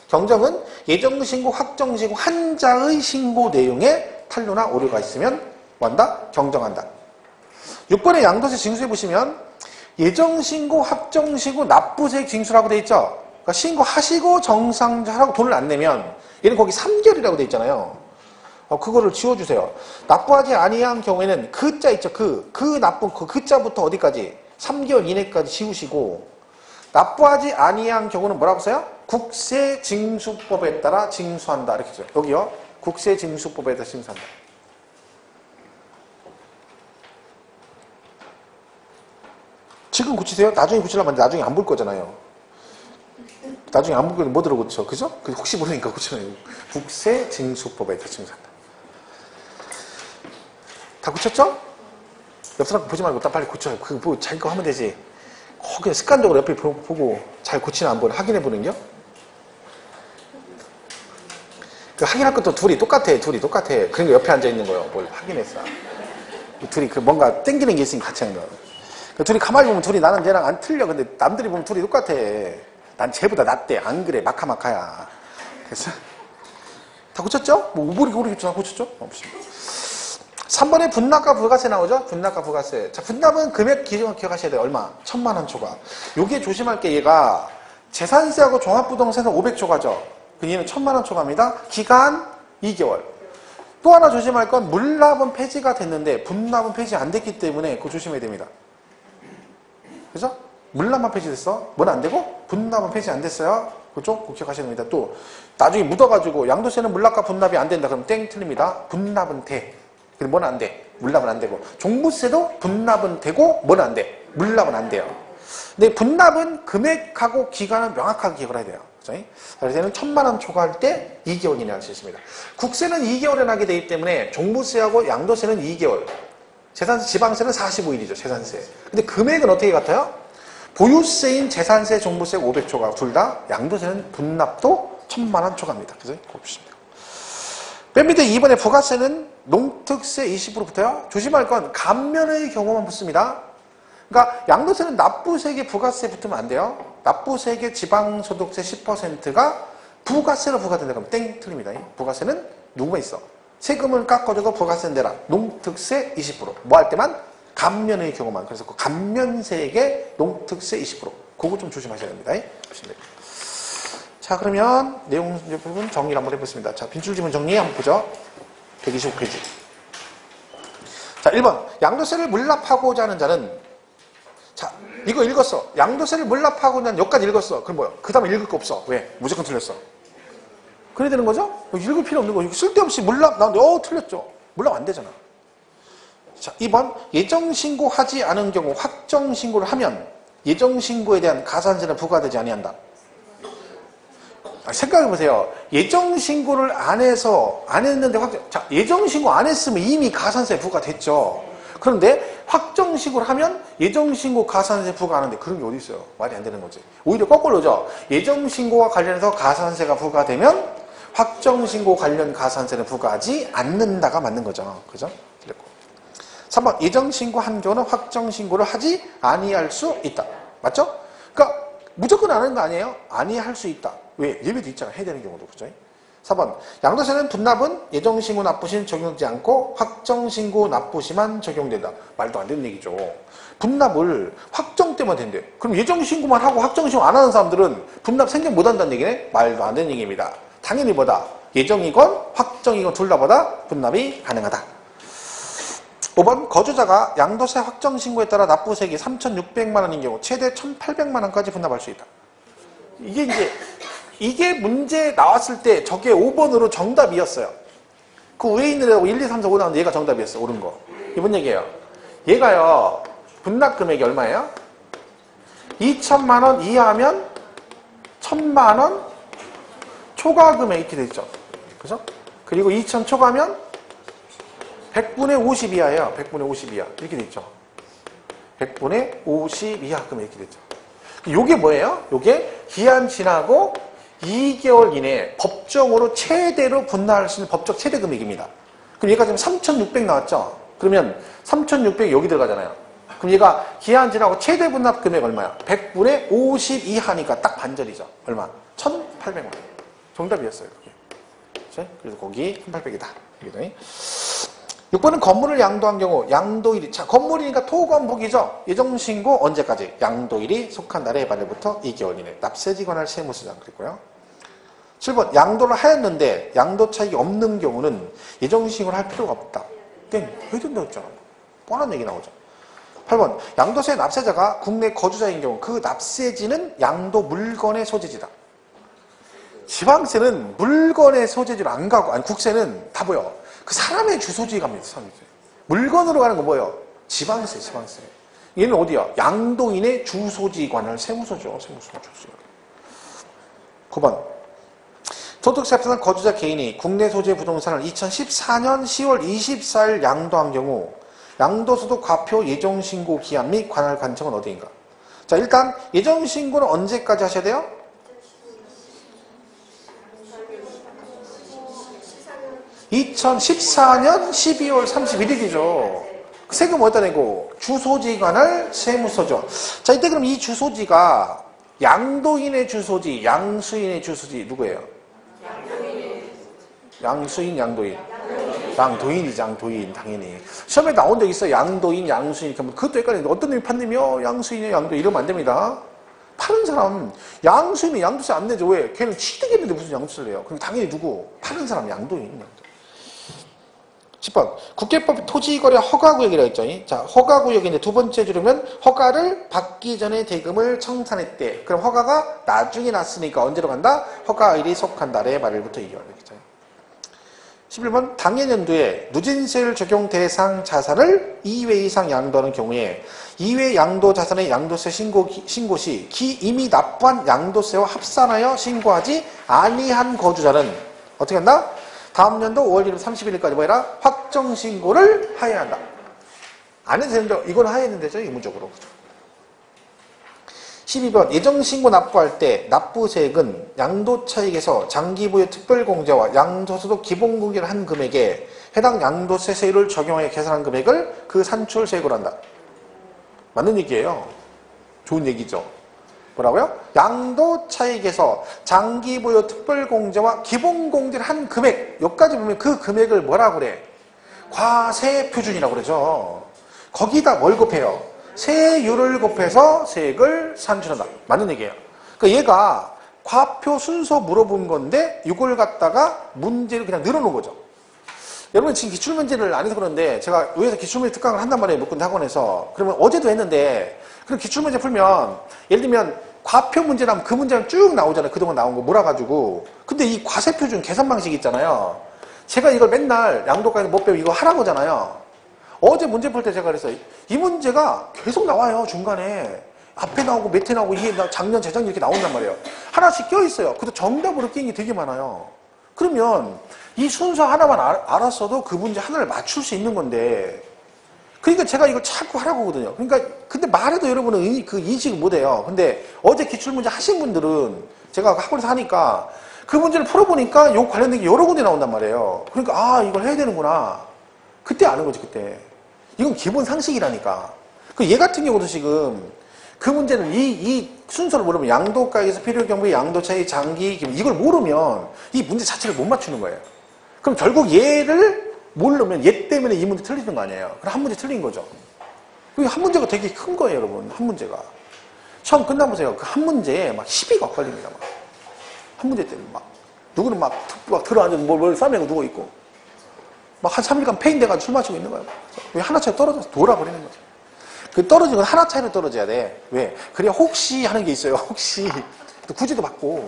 경정은 예정신고, 확정신고 한 자의 신고 내용에 탄로나 오류가 있으면 뭐한다? 경정한다. 6번의 양도세 징수해 보시면 예정신고, 확정신고, 납부세액 징수라고 돼 있죠. 그러니까 신고하시고 정상하고 돈을 안 내면 얘는 거기 3개월이라고 돼 있잖아요. 그거를 지워주세요. 납부하지 아니한 경우에는 그 자 있죠. 그 납부, 그 자부터 어디까지? 3개월 이내까지 지우시고, 납부하지 아니한 경우는 뭐라고 써요? 국세징수법에 따라 징수한다. 이렇게 써요. 여기요. 국세징수법에 따라 징수한다. 지금 고치세요? 나중에 고치려면 나중에 안 볼 거잖아요. 나중에 안 볼 거면 뭐 들어 고쳐? 그죠? 혹시 모르니까 고치나요? 국세징수법에 따라 징수한다. 다 고쳤죠? 옆 사람 보지 말고 딱 빨리 고쳐요. 그거 뭐 자기 거 하면 되지. 그냥 습관적으로 옆에 보고 잘 고치나 안 보나 확인해 보는겨? 그 확인할 것도 둘이 똑같아. 그러니까 옆에 앉아 있는 거예요. 뭘 확인했어. 둘이 그 뭔가 땡기는 게 있으니까 같이 하는 거야. 그 둘이 가만히 보면 둘이 나는 쟤랑 안 틀려. 근데 남들이 보면 둘이 똑같아. 난 쟤보다 낫대. 안 그래. 마카마카야. 그래서 다 고쳤죠? 뭐 오버리 다 고쳤죠? 없습니다. 3번에 분납과 부가세 나오죠? 분납과 부가세. 자, 분납은 금액 기준을 기억하셔야 돼요. 얼마? 1000만 원 초과. 요게 조심할 게 얘가 재산세하고 종합부동산은 500초과죠. 얘는 1000만 원 초과입니다. 기간 2개월. 또 하나 조심할 건 물납은 폐지가 됐는데 분납은 폐지 안 됐기 때문에 그거 조심해야 됩니다. 그죠? 물납만 폐지됐어. 뭔 안 되고 분납은 폐지 안 됐어요. 그죠? 꼭 기억하셔야 됩니다. 또 나중에 묻어가지고 양도세는 물납과 분납이 안 된다. 그럼 땡 틀립니다. 분납은 돼. 근데 뭐는 안 돼? 물납은 안 되고. 종부세도 분납은 되고 뭐는 안 돼? 물납은 안 돼요. 근데 분납은 금액하고 기간을 명확하게 기억을 해야 돼요. 그래서 얘는 1000만 원 초과할 때 2개월 이내 할 수 있습니다. 국세는 2개월에 나게 되기 때문에 종부세하고 양도세는 2개월. 재산세, 지방세는 45일이죠. 재산세. 근데 금액은 어떻게 같아요? 보유세인 재산세, 종부세 500초과 둘 다 양도세는 분납도 1000만 원 초과입니다. 그래서 곱습니다. 맨 밑에 2번에 부가세는 농특세 20%부터요. 조심할 건 감면의 경우만 붙습니다. 그러니까 양도세는 납부세액에 부가세 붙으면 안 돼요. 납부세액에 지방소득세 10%가 부가세로 부과된다. 그러면 땡 틀립니다. 부가세는 누구만 있어? 세금을 깎아줘도 부가세 내라. 농특세 20%. 뭐 할 때만? 감면의 경우만. 그래서 그 감면세액에 농특세 20%. 그거 좀 조심하셔야 됩니다. 자, 그러면 내용 부분 정리를 한번 해보겠습니다. 자, 빈출지문 정리 한번 보죠. 125페이지. 자, 1번. 양도세를 물납하고자 하는 자는, 자, 이거 읽었어. 양도세를 물납하고자 하는 여기까지 읽었어. 그럼 뭐야? 그 다음에 읽을 거 없어. 왜? 무조건 틀렸어. 그래야 되는 거죠? 읽을 필요 없는 거. 쓸데없이 물납, 나오는데, 틀렸죠. 물납 안 되잖아. 자, 2번. 예정신고하지 않은 경우 확정신고를 하면 예정신고에 대한 가산세는 부과되지 아니한다. 생각해보세요. 예정신고를 안 했는데 자, 예정신고 안 했으면 이미 가산세 부과됐죠. 그런데 확정신고를 하면 예정신고 가산세 부과하는데 그런 게 어디 있어요? 말이 안 되는 거지. 오히려 거꾸로죠. 예정신고와 관련해서 가산세가 부과되면 확정신고 관련 가산세는 부과하지 않는다가 맞는 거죠. 그죠? 틀렸고. 3번. 예정신고 한 경우는 확정신고를 하지 아니할 수 있다. 맞죠? 그러니까 무조건 안 하는 거 아니에요? 아니할 수 있다. 왜? 예외도 있잖아. 해야 되는 경우도. 그죠? 4번. 양도세는 분납은 예정신고 납부시는 적용되지 않고 확정신고 납부시만 적용된다. 말도 안 되는 얘기죠. 분납을 확정 때만 된대. 그럼 예정신고만 하고 확정신고 안 하는 사람들은 분납 생각 못 한다는 얘기네? 말도 안 되는 얘기입니다. 당연히 뭐다? 예정이건 확정이건 둘 다보다 분납이 가능하다. 5번. 거주자가 양도세 확정신고에 따라 납부세액이 3,600만 원인 경우 최대 1,800만 원까지 분납할 수 있다. 이게 이제 이게 문제 나왔을 때 저게 5번으로 정답이었어요. 그 위에 있는 애하고 1, 2, 3, 4, 5 나오는데 얘가 정답이었어. 옳은 거. 이번 얘기예요. 얘가요. 분납 금액이 얼마예요? 2천만 원 이하면 1,000만 원 초과 금액 이렇게 돼 있죠. 그죠? 그리고 2천 초과면 100분의 50 이하예요. 100분의 50 이하. 이렇게 돼 있죠. 100분의 50 이하 금액 이렇게 돼 있죠. 요게 뭐예요? 요게 기한 지나고 2개월 이내에 법정으로 최대로 분할할 수 있는 법적 최대 금액입니다. 그럼 얘가 지금 3,600 나왔죠? 그러면 3,600이 여기 들어가잖아요. 그럼 얘가 기한 지나고 최대 분납 금액 얼마야? 100분의 50 이하니까 딱 반절이죠. 얼마? 1,800만 원. 정답이었어요. 그게. 그치? 그래서 거기 1,800이다. 6번은 건물을 양도한 경우 양도일이, 자, 건물이니까 토건복이죠. 예정신고 언제까지? 양도일이 속한 날의 발효부터 2개월 이내 납세지 관할 세무서장 그랬고요. 7번 양도를 하였는데 양도 차익이 없는 경우는 예정신고를 할 필요가 없다. 땡 해야 된다고 했잖아. 뻔한 얘기 나오죠. 8번 양도세 납세자가 국내 거주자인 경우 그 납세지는 양도 물건의 소재지다. 지방세는 물건의 소재지로 안 가고, 아니 국세는 다 뭐요? 그 사람의 주소지에 갑니다. 물건으로 가는 거 뭐예요? 지방세, 지방세. 얘는 어디야? 양도인의 주소지에 관할 세무서죠. 세무서. 9번. 소득세 합산한 거주자 개인이 국내 소재 부동산을 2014년 10월 24일 양도한 경우 양도소득 과표 예정신고 기한 및 관할 관청은 어디인가? 자, 일단 예정신고는 언제까지 하셔야 돼요? 2014년 12월 31일이죠. 세금 어디다 내고? 주소지에 관할 세무서죠. 자, 이때 그럼 이 주소지가 양도인의 주소지, 양수인의 주소지 누구예요? 양수인, 양도인. 양도인이지, 양도인, 당연히. 시험에 나온 적 있어요. 양도인, 양수인. 그것도 헷갈리는데 어떤 놈이 판님이요? 양수인이요, 양도인. 이러면 안 됩니다. 파는 사람, 양수인이 양도세 안 내죠. 왜? 걔는 취득했는데 무슨 양도세를 내요? 그럼 당연히 누구? 파는 사람, 양도인. 10번. 국계법 토지거래 허가구역이라고 했죠. 자, 허가구역인데 두 번째 줄이면 허가를 받기 전에 대금을 청산했대. 그럼 허가가 나중에 났으니까 언제로 간다? 허가일이 속한 날의 말일부터 2개월. 11번. 당해년도에 누진세율 적용 대상 자산을 2회 이상 양도하는 경우에 2회 양도 자산의 양도세 신고 시 이미 납부한 양도세와 합산하여 신고하지 아니한 거주자는 어떻게 한다? 다음 년도 5월 1일 30일까지 뭐 해라? 확정신고를 하여야 한다. 안 해도 되는데 이건 하여야 되죠. 의무적으로. 12번 예정신고 납부할 때 납부세액은 양도차익에서 장기부의 특별공제와 양도소득 기본공제를 한 금액에 해당 양도세 세율을 적용하여 계산한 금액을 그 산출세액으로 한다. 맞는 얘기예요. 좋은 얘기죠. 뭐라고요? 양도차익에서 장기부여 특별공제와 기본공제를 한 금액, 여기까지 보면 그 금액을 뭐라고 그래? 과세표준이라고 그러죠. 거기다 뭘 곱해요? 세율을 곱해서 세액을 산출한다. 맞는 얘기예요. 그러니까 얘가 과표 순서 물어본 건데 이걸 갖다가 문제를 그냥 늘어놓은 거죠. 여러분 지금 기출문제를 안 해서 그러는데 제가 의회에서 기출문제 특강을 한단 말이에요. 몇 군데 학원에서. 그러면 어제도 했는데 그럼 기출문제 풀면 예를 들면 과표 문제 나오면 그 문제는 쭉 나오잖아요. 그동안 나온 거 몰아가지고. 근데 이 과세표준 계산 방식 있잖아요. 제가 이걸 맨날 양도과에서 못 배우고 이거 하라고 하잖아요. 어제 문제 풀 때 제가 그랬어요. 이 문제가 계속 나와요. 중간에. 앞에 나오고 밑에 나오고 이게 작년, 재작년 이렇게 나온단 말이에요. 하나씩 껴있어요. 근데 정답으로 끼는 게 되게 많아요. 그러면 이 순서 하나만 알았어도 그 문제 하나를 맞출 수 있는 건데 그러니까 제가 이걸 자꾸 하라고 하거든요. 그러니까 근데 말해도 여러분은 그 인식을 못해요. 근데 어제 기출문제 하신 분들은 제가 학원에서 하니까 그 문제를 풀어보니까 요 관련된 게 여러 군데 나온단 말이에요. 그러니까 아 이걸 해야 되는구나. 그때 아는 거지 그때. 이건 기본 상식이라니까. 얘 같은 경우도 지금 그 문제는 이 순서를 모르면 양도가액에서 필요경비, 양도차익, 장기, 이걸 모르면 이 문제 자체를 못 맞추는 거예요. 그럼 결국 얘를 모르면 얘 때문에 이 문제 틀리는 거 아니에요. 그럼 한 문제 틀린 거죠. 한 문제가 되게 큰 거예요, 여러분. 한 문제가. 시험 끝나보세요. 그 한 문제에 막 시비가 걸립니다. 막. 한 문제 때문에 막. 누구는 막 들어앉아서 뭘 싸매고 누워있고. 막 한 3일간 페인 돼가지고 술 마시고 있는 거예요. 왜 하나 차이 떨어져서 돌아버리는 거죠. 그 떨어진 건 하나 차이로 떨어져야 돼. 왜? 그래야 혹시 하는 게 있어요. 혹시. 구제도 받고.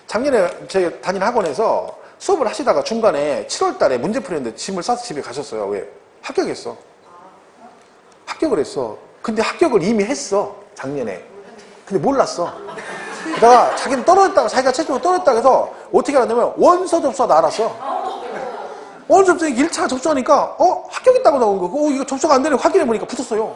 작년에 제가 다니는 학원에서 수업을 하시다가 중간에 7월 달에 문제 풀이했는데 짐을 싸서 집에 가셨어요. 왜? 합격했어. 합격을 했어. 근데 합격을 이미 했어. 작년에. 근데 몰랐어. 그러다가 자기는 떨어졌다고, 자기가 최종적으로 떨어졌다고 해서 어떻게 알았냐면 원서 접수하다 알았어. 원서 접수 1차 접수하니까 합격했다고 나온 거. 이거 접수가 안 되는 거 확인해보니까 붙었어요.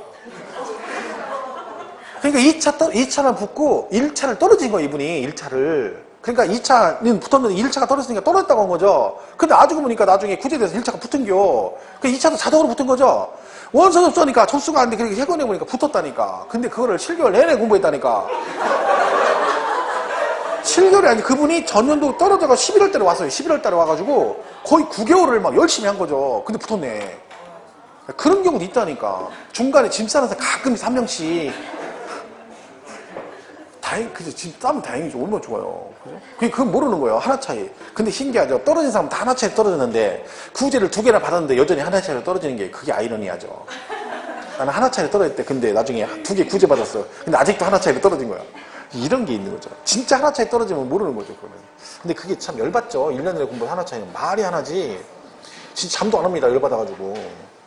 그러니까 2차는 붙고 1차를 떨어진 거야, 이분이. 1차를. 그러니까 2차는 붙었는데 1차가 떨어졌으니까 떨어졌다고 한 거죠. 근데 나중에 보니까 나중에 구제돼서 1차가 붙은겨. 그 2차도 자동으로 붙은 거죠. 원서 접수하니까 접수가 안 돼. 그렇게 해건해보니까 붙었다니까. 근데 그거를 7개월 내내 공부했다니까. 7개월이 아니, 그분이 전년도 떨어져가 11월 달에 왔어요. 11월 달에 와가지고 거의 9개월을 막 열심히 한 거죠. 근데 붙었네. 그런 경우도 있다니까. 중간에 짐 싸는 사람 가끔 3명씩. 그죠? 짐 싸면 다행이죠. 얼마나 좋아요. 그죠? 그건 모르는 거예요. 하나 차이. 근데 신기하죠. 떨어진 사람은 다 하나 차이 떨어졌는데, 구제를 2개나 받았는데 여전히 하나 차이로 떨어지는 게 그게 아이러니하죠. 나는 하나 차이로 떨어졌대. 근데 나중에 2개 구제 받았어. 근데 아직도 하나 차이로 떨어진 거야. 이런 게 있는 거죠. 진짜 하나 차이 떨어지면 모르는 거죠, 그거는. 근데 그게 참 열받죠. 1년 내내 공부 하나 차이는 말이 하나지. 진짜 잠도 안 합니다. 열받아가지고.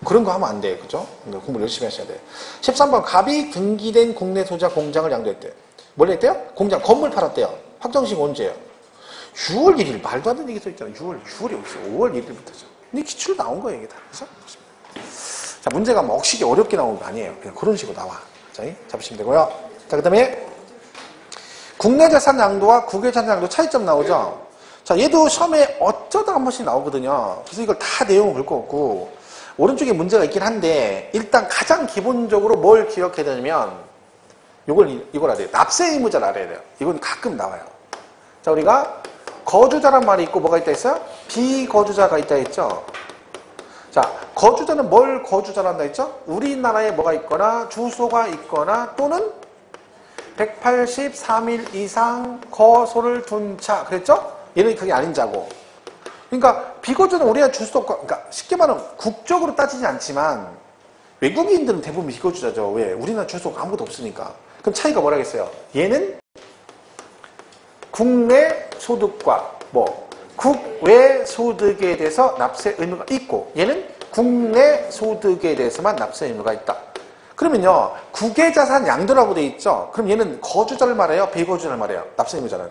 그런 거 하면 안 돼. 그죠? 공부를 열심히 하셔야 돼. 13번. 갑이 등기된 국내 소자 공장을 양도했대. 뭘 했대요? 공장, 건물 팔았대요. 확정식 언제예요? 6월 1일. 말도 안 되는 얘기 써있잖아요. 6월이 어딨어요? 5월 1일부터죠. 근데 기출 나온 거예요, 이게 다. 그죠? 자, 문제가 뭐 억식이 어렵게 나오는 거 아니에요. 그냥 그런 식으로 나와. 자, 잡으시면 되고요. 자, 그 다음에 국내 자산 양도와 국외 자산 양도 차이점 나오죠? 자, 얘도 시험에 어쩌다 한 번씩 나오거든요. 그래서 이걸 다 내용은 볼 거 없고, 오른쪽에 문제가 있긴 한데, 일단 가장 기본적으로 뭘 기억해야 되냐면, 이걸 알아야 돼요. 납세 의무자를 알아야 돼요. 이건 가끔 나와요. 자, 우리가 거주자란 말이 있고 뭐가 있다 했어요? 비거주자가 있다 했죠? 자, 거주자는 뭘 거주자라 한다 했죠? 우리나라에 뭐가 있거나 주소가 있거나 또는 183일 이상 거소를 둔 차. 그랬죠? 얘는 그게 아닌 자고. 그러니까 비거주는 우리나라 주소가, 그러니까 쉽게 말하면 국적으로 따지지 않지만 외국인들은 대부분 비거주자죠. 왜? 우리나라 주소가 아무것도 없으니까. 그럼 차이가 뭐라겠어요? 얘는 국내 소득과 국외 소득에 대해서 납세 의무가 있고, 얘는 국내 소득에 대해서만 납세 의무가 있다. 그러면요, 국외자산 양도라고 돼 있죠? 그럼 얘는 거주자를 말해요? 비거주자를 말해요? 납세 의무자는?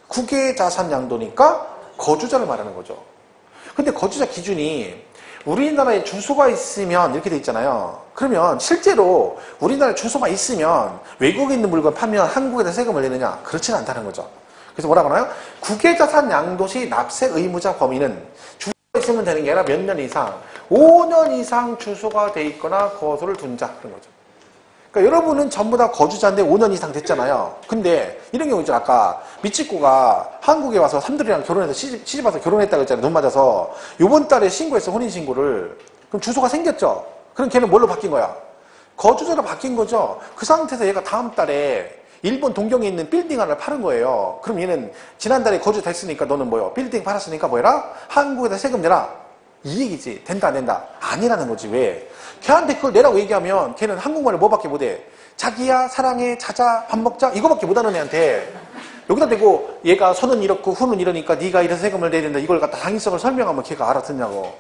국외자산 양도니까 거주자를 말하는 거죠. 근데 거주자 기준이 우리나라에 주소가 있으면 이렇게 돼 있잖아요. 그러면 실제로 우리나라에 주소가 있으면 외국에 있는 물건 파면 한국에다 세금을 내느냐? 그렇지는 않다는 거죠. 그래서 뭐라고 하나요? 국외자산 양도시 납세 의무자 범위는 주소가 있으면 되는 게 아니라 몇 년 이상, 5년 이상 주소가 돼 있거나 거소를 둔 자, 그런 거죠. 그러니까 여러분은 전부 다 거주자인데 5년 이상 됐잖아요. 근데 이런 경우 있죠. 아까 미치코가 한국에 와서 삼들이랑 결혼해서 시집 와서 결혼했다고 했잖아요. 눈 맞아서. 요번 달에 신고했어. 혼인신고를. 그럼 주소가 생겼죠. 그럼 걔는 뭘로 바뀐 거야? 거주자로 바뀐 거죠. 그 상태에서 얘가 다음 달에 일본 동경에 있는 빌딩 하나를 파는 거예요. 그럼 얘는 지난달에 거주됐으니까 너는 뭐요? 빌딩 팔았으니까 뭐해라? 한국에다 세금 내라. 이 얘기지. 된다 안 된다? 아니라는 거지. 왜? 걔한테 그걸 내라고 얘기하면 걔는 한국말을 뭐밖에 못해? 자기야, 사랑해, 자자, 밥 먹자 이거밖에 못하는 애한테 여기다 대고 얘가 선은 이렇고 후는 이러니까 네가 이래서 세금을 내야 된다 이걸 갖다 당위성을 설명하면 걔가 알아듣냐고.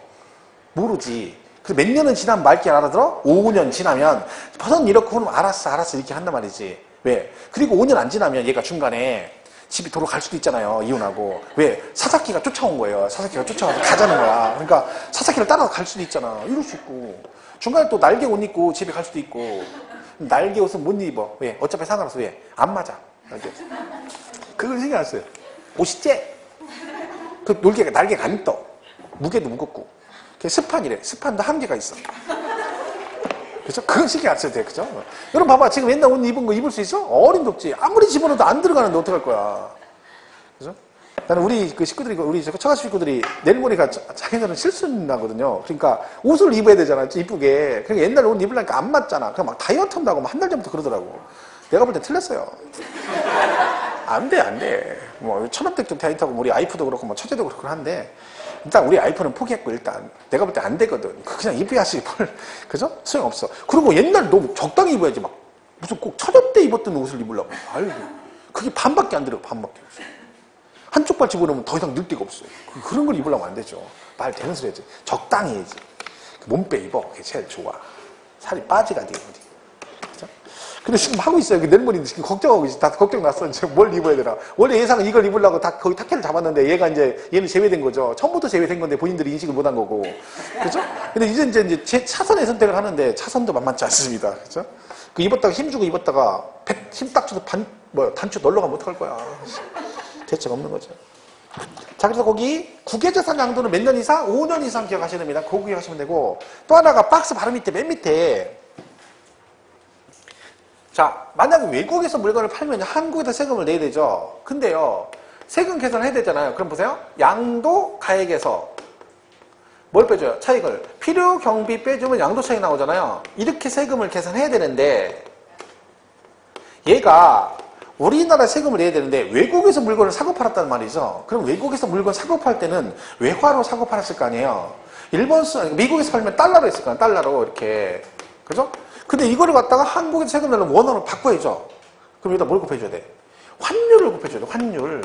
모르지. 그래서 몇 년은 지나면 말게 알아들어? 5년 지나면 선은 이렇고 후는 알았어 이렇게 한단 말이지. 왜? 그리고 5년 안 지나면 얘가 중간에 집이 도로 갈 수도 있잖아요. 이혼하고. 왜? 사사키가 쫓아온 거예요. 사사키가 쫓아와서 가자는 거야. 그러니까 사사키를 따라서 갈 수도 있잖아. 이럴 수 있고. 중간에 또 날개 옷 입고 집에 갈 수도 있고. 날개 옷은 못 입어. 왜? 어차피 상관없어. 왜? 안 맞아. 날개. 그걸 신경 안 써요. 옷이 째. 그 날개가 안 떠. 무게도 무겁고. 그게 스판이래. 스판도 한계가 있어. 그죠? 그건 신경 안 써도 돼. 그죠? 여러분 봐봐. 지금 옛날 옷 입은 거 입을 수 있어? 어림도 없지. 아무리 집어넣어도 안 들어가는데 어떡할 거야. 그죠? 나는 우리 그 식구들이, 우리 처가집 식구들이 내일 모레가 자기들은 실순나거든요. 그러니까 옷을 입어야 되잖아. 이쁘게. 그러니까 옛날 옷 입으려니까 안 맞잖아. 그냥 막 다이어트 한다고 막 한 달 전부터 그러더라고. 내가 볼 때 틀렸어요. 안 돼. 뭐, 천원택 좀 다이어트하고 우리 아이프도 그렇고 뭐 처제도 그렇고 한데, 일단 우리 아이폰은 포기했고, 일단. 내가 볼 때 안 되거든. 그냥 입어야지, 뭘. 그죠? 소용없어. 그리고 옛날 너무 적당히 입어야지. 막, 무슨 꼭 처녀 때 입었던 옷을 입으려고. 아유, 그게 반밖에 안 들어, 반밖에 없어. 한쪽 발 집어넣으면 더 이상 늘 데가 없어요. 그런 걸 입으려면 안 되죠. 말 되는 소리 해야지. 적당히 해야지. 몸빼 입어. 그게 제일 좋아. 살이 빠지가 돼, 어디. 그죠? 근데 지금 하고 있어요. 그 내일 모레 지금 걱정하고 있어. 다 걱정 났어. 이제 뭘 입어야 되나. 원래 예상은 이걸 입으려고 다 거의 타켓을 잡았는데 얘는 제외된 거죠. 처음부터 제외된 건데 본인들이 인식을 못 한 거고. 그죠? 근데 이제 제 차선의 선택을 하는데 차선도 만만치 않습니다. 그죠? 그 입었다가 힘주고 입었다가 힘 딱 줘서 단추 널러가면 어떡할 거야. 대책 없는 거죠. 자, 그래서 거기 국외자산 양도는 몇 년 이상? 5년 이상 기억하셔야 됩니다. 그거 기억하시면 되고, 또 하나가 박스 바로 밑에, 맨 밑에. 자, 만약에 외국에서 물건을 팔면 한국에다 세금을 내야 되죠. 근데요, 세금 계산해야 되잖아요. 그럼 보세요. 양도 가액에서 뭘 빼줘요? 차익을. 필요 경비 빼주면 양도 차익 나오잖아요. 이렇게 세금을 계산해야 되는데, 얘가 우리나라 세금을 내야 되는데 외국에서 물건을 사고 팔았단 말이죠. 그럼 외국에서 물건 사고 팔 때는 외화로 사고 팔았을 거 아니에요. 미국에서 팔면 달러로 했을 거 아니에요. 달러로 이렇게. 그죠? 근데 이거를 갖다가 한국에서 세금 내려면 원화로 바꿔야죠. 그럼 여기다 뭘 곱해줘야 돼? 환율을 곱해줘야 돼. 환율.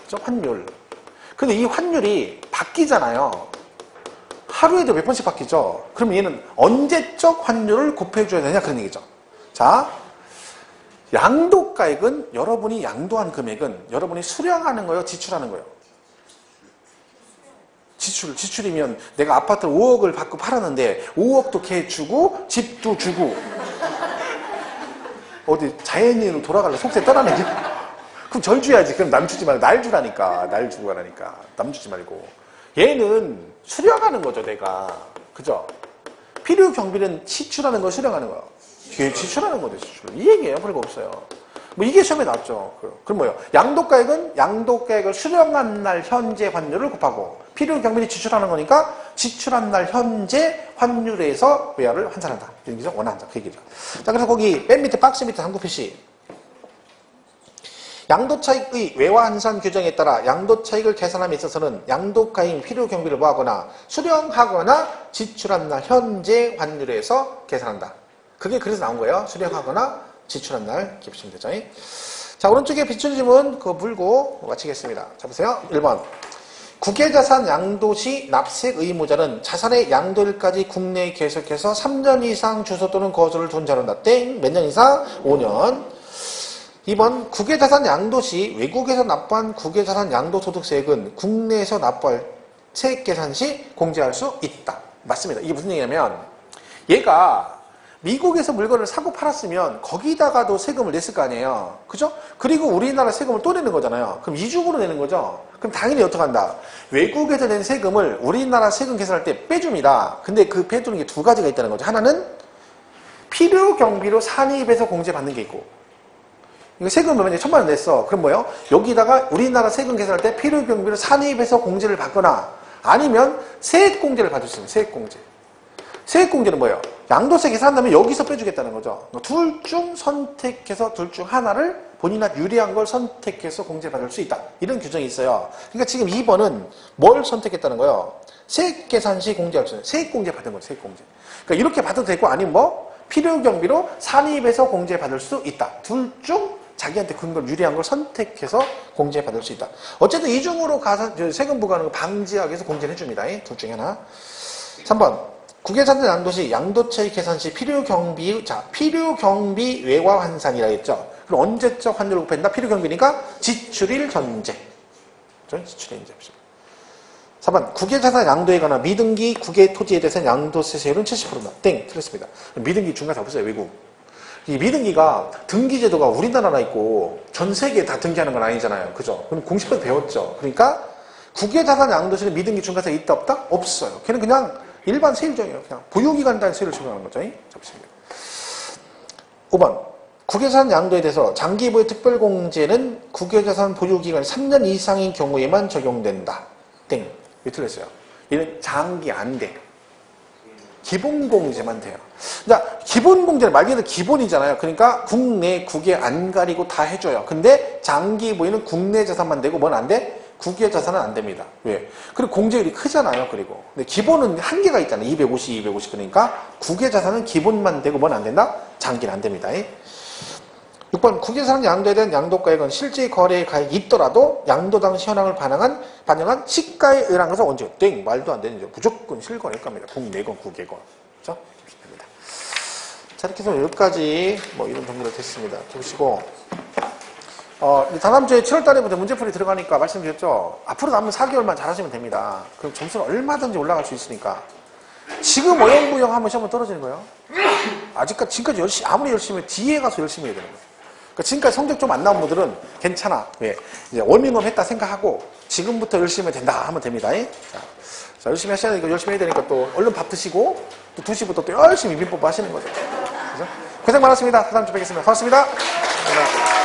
그죠? 환율. 근데 이 환율이 바뀌잖아요. 하루에도 몇 번씩 바뀌죠. 그럼 얘는 언제적 환율을 곱해줘야 되냐 그런 얘기죠. 자, 양도가액은 여러분이 양도한 금액은 여러분이 수령하는 거예요? 지출하는 거예요? 지출이면 내가 아파트를 5억을 받고 팔았는데 5억도 걔 주고 집도 주고 어디 자연인으로 돌아갈래? 속세 떠나내기? 그럼 절 줘야지. 그럼 남 주지 말고 날 주라니까. 날 주고 가라니까. 남 주지 말고. 얘는 수령하는 거죠, 내가. 그죠? 필요 경비는 지출하는 거 수령하는 거예요. 뒤에 지출하는 거죠, 지출. 이 얘기예요. 별거 없어요. 뭐 이게 시험에 나왔죠. 그럼 뭐예요? 양도가액은 양도가액을 수령한 날 현재 환율을 곱하고 필요 경비는 지출하는 거니까 지출한 날 현재 환율에서 외화를 환산한다. 이런 얘기죠. 원한다. 그 얘기죠. 자, 그래서 거기 맨 밑에 박스 밑에 당구 표시. 양도차익의 외화 환산 규정에 따라 양도차익을 계산함에 있어서는 양도가액 필요 경비를 뭐하거나 수령하거나 지출한 날 현재 환율에서 계산한다. 그게 그래서 나온 거예요. 수령하거나 지출한 날 이렇게 보시면 되죠. 자, 오른쪽에 비추는 질문 그거 물고 마치겠습니다. 자, 보세요. 1번. 국외자산 양도 시 납세액 의무자는 자산의 양도일까지 국내에 계속해서 3년 이상 주소 또는 거소를 둔 자료다. 땡. 몇 년 이상? 5년. 2번. 국외자산 양도 시 외국에서 납부한 국외자산 양도소득세액은 국내에서 납부할 세액 계산 시 공제할 수 있다. 맞습니다. 이게 무슨 얘기냐면 얘가 미국에서 물건을 사고 팔았으면 거기다가도 세금을 냈을 거 아니에요. 그죠? 그리고 우리나라 세금을 또 내는 거잖아요. 그럼 이중으로 내는 거죠. 그럼 당연히 어떻게 한다? 외국에서 낸 세금을 우리나라 세금 계산할 때 빼줍니다. 근데 그 빼주는 게 두 가지가 있다는 거죠. 하나는 필요 경비로 산입해서 공제받는 게 있고, 이거 세금을 만약에 1,000만 원 냈어. 그럼 뭐예요? 여기다가 우리나라 세금 계산할 때 필요 경비로 산입해서 공제를 받거나 아니면 세액 공제를 받을 수 있는 세액 공제. 세액 공제는 뭐예요? 양도세 계산한다면 여기서 빼주겠다는 거죠. 둘 중 선택해서 둘 중 하나를 본인한테 유리한 걸 선택해서 공제받을 수 있다. 이런 규정이 있어요. 그러니까 지금 2번은 뭘 선택했다는 거예요? 세액 계산 시 공제할 수 있는 세액 공제 받은 거죠. 세액 공제. 그러니까 이렇게 받아도 되고 아니면 뭐 필요 경비로 산입해서 공제받을 수 있다. 둘 중 자기한테 근거 유리한 걸 선택해서 공제받을 수 있다. 어쨌든 이중으로 세금 부과하는 걸 방지하기 위해서 공제를 해줍니다. 둘 중에 하나. 3번. 국외자산 양도 시 양도차익 계산 시 필요 경비 외화 환산이라 했죠. 그럼 언제적 환율을 곱한다? 필요 경비니까 지출일 현재. 지출일 현재. 4번. 국외자산 양도에 관한 미등기 국외 토지에 대해서 양도세 세율은 70%다. 땡. 틀렸습니다. 미등기 중간에 없어요. 외국. 이 미등기가 등기제도가 우리나라나 있고 전 세계에 다 등기하는 건 아니잖아요. 그죠? 그럼 공식법 배웠죠. 그러니까 국외자산 양도시는 미등기 중간에 있다 없다? 없어요. 걔는 그냥 일반 세율적이에요. 그냥 보유기간 단 세율을 적용하는 거죠. 잡습니다. 5번. 국외자산 양도에 대해서 장기보유 특별공제는 국외자산 보유기간이 3년 이상인 경우에만 적용된다. 땡. 왜 틀렸어요? 얘는 장기 안 돼. 기본공제만 돼요. 자, 기본공제는 말 그대로 기본이잖아요. 그러니까 국내, 국외 안 가리고 다 해줘요. 근데 장기보유는 국내 자산만 되고 뭔 안 돼? 국외 자산은 안 됩니다. 왜? 그리고 공제율이 크잖아요. 그리고. 근데 기본은 한계가 있잖아요. 250, 250. 그러니까 국외 자산은 기본만 되고 뭔 안 된다? 장기는 안 됩니다. 6번 국외사랑 양도에 대한 양도가액은 실제 거래의 가액이 있더라도 양도 당시 현황을 반영한 시가에 의한 것은 언제? 땡! 말도 안 되는 무조건 실거래가입니다. 국내건 국외건. 그렇죠? 됩니다. 자, 이렇게 해서 여기까지 뭐 이런 정리가 됐습니다. 보시고 다음 주에 7월 달에부터 문제풀이 들어가니까 말씀드렸죠. 앞으로 남은 4개월만 잘하시면 됩니다. 그럼 점수는 얼마든지 올라갈 수 있으니까. 지금 어영부영 하면 시험은 떨어지는 거예요. 지금까지 아무리 열심히 해도 뒤에 가서 열심히 해야 되는 거예요. 그러니까 지금까지 성적 좀 안 나온 분들은 괜찮아. 왜? 이제 워밍업 했다 생각하고 지금부터 열심히 된다 하면 됩니다. 자, 열심히 하셔야 되니까 열심히 해야 되니까 또 얼른 밥 드시고 또 2시부터 또 열심히 민법 하시는 거죠. 그죠? 고생 많았습니다. 다음 주에 뵙겠습니다. 고맙습니다. 감사합니다.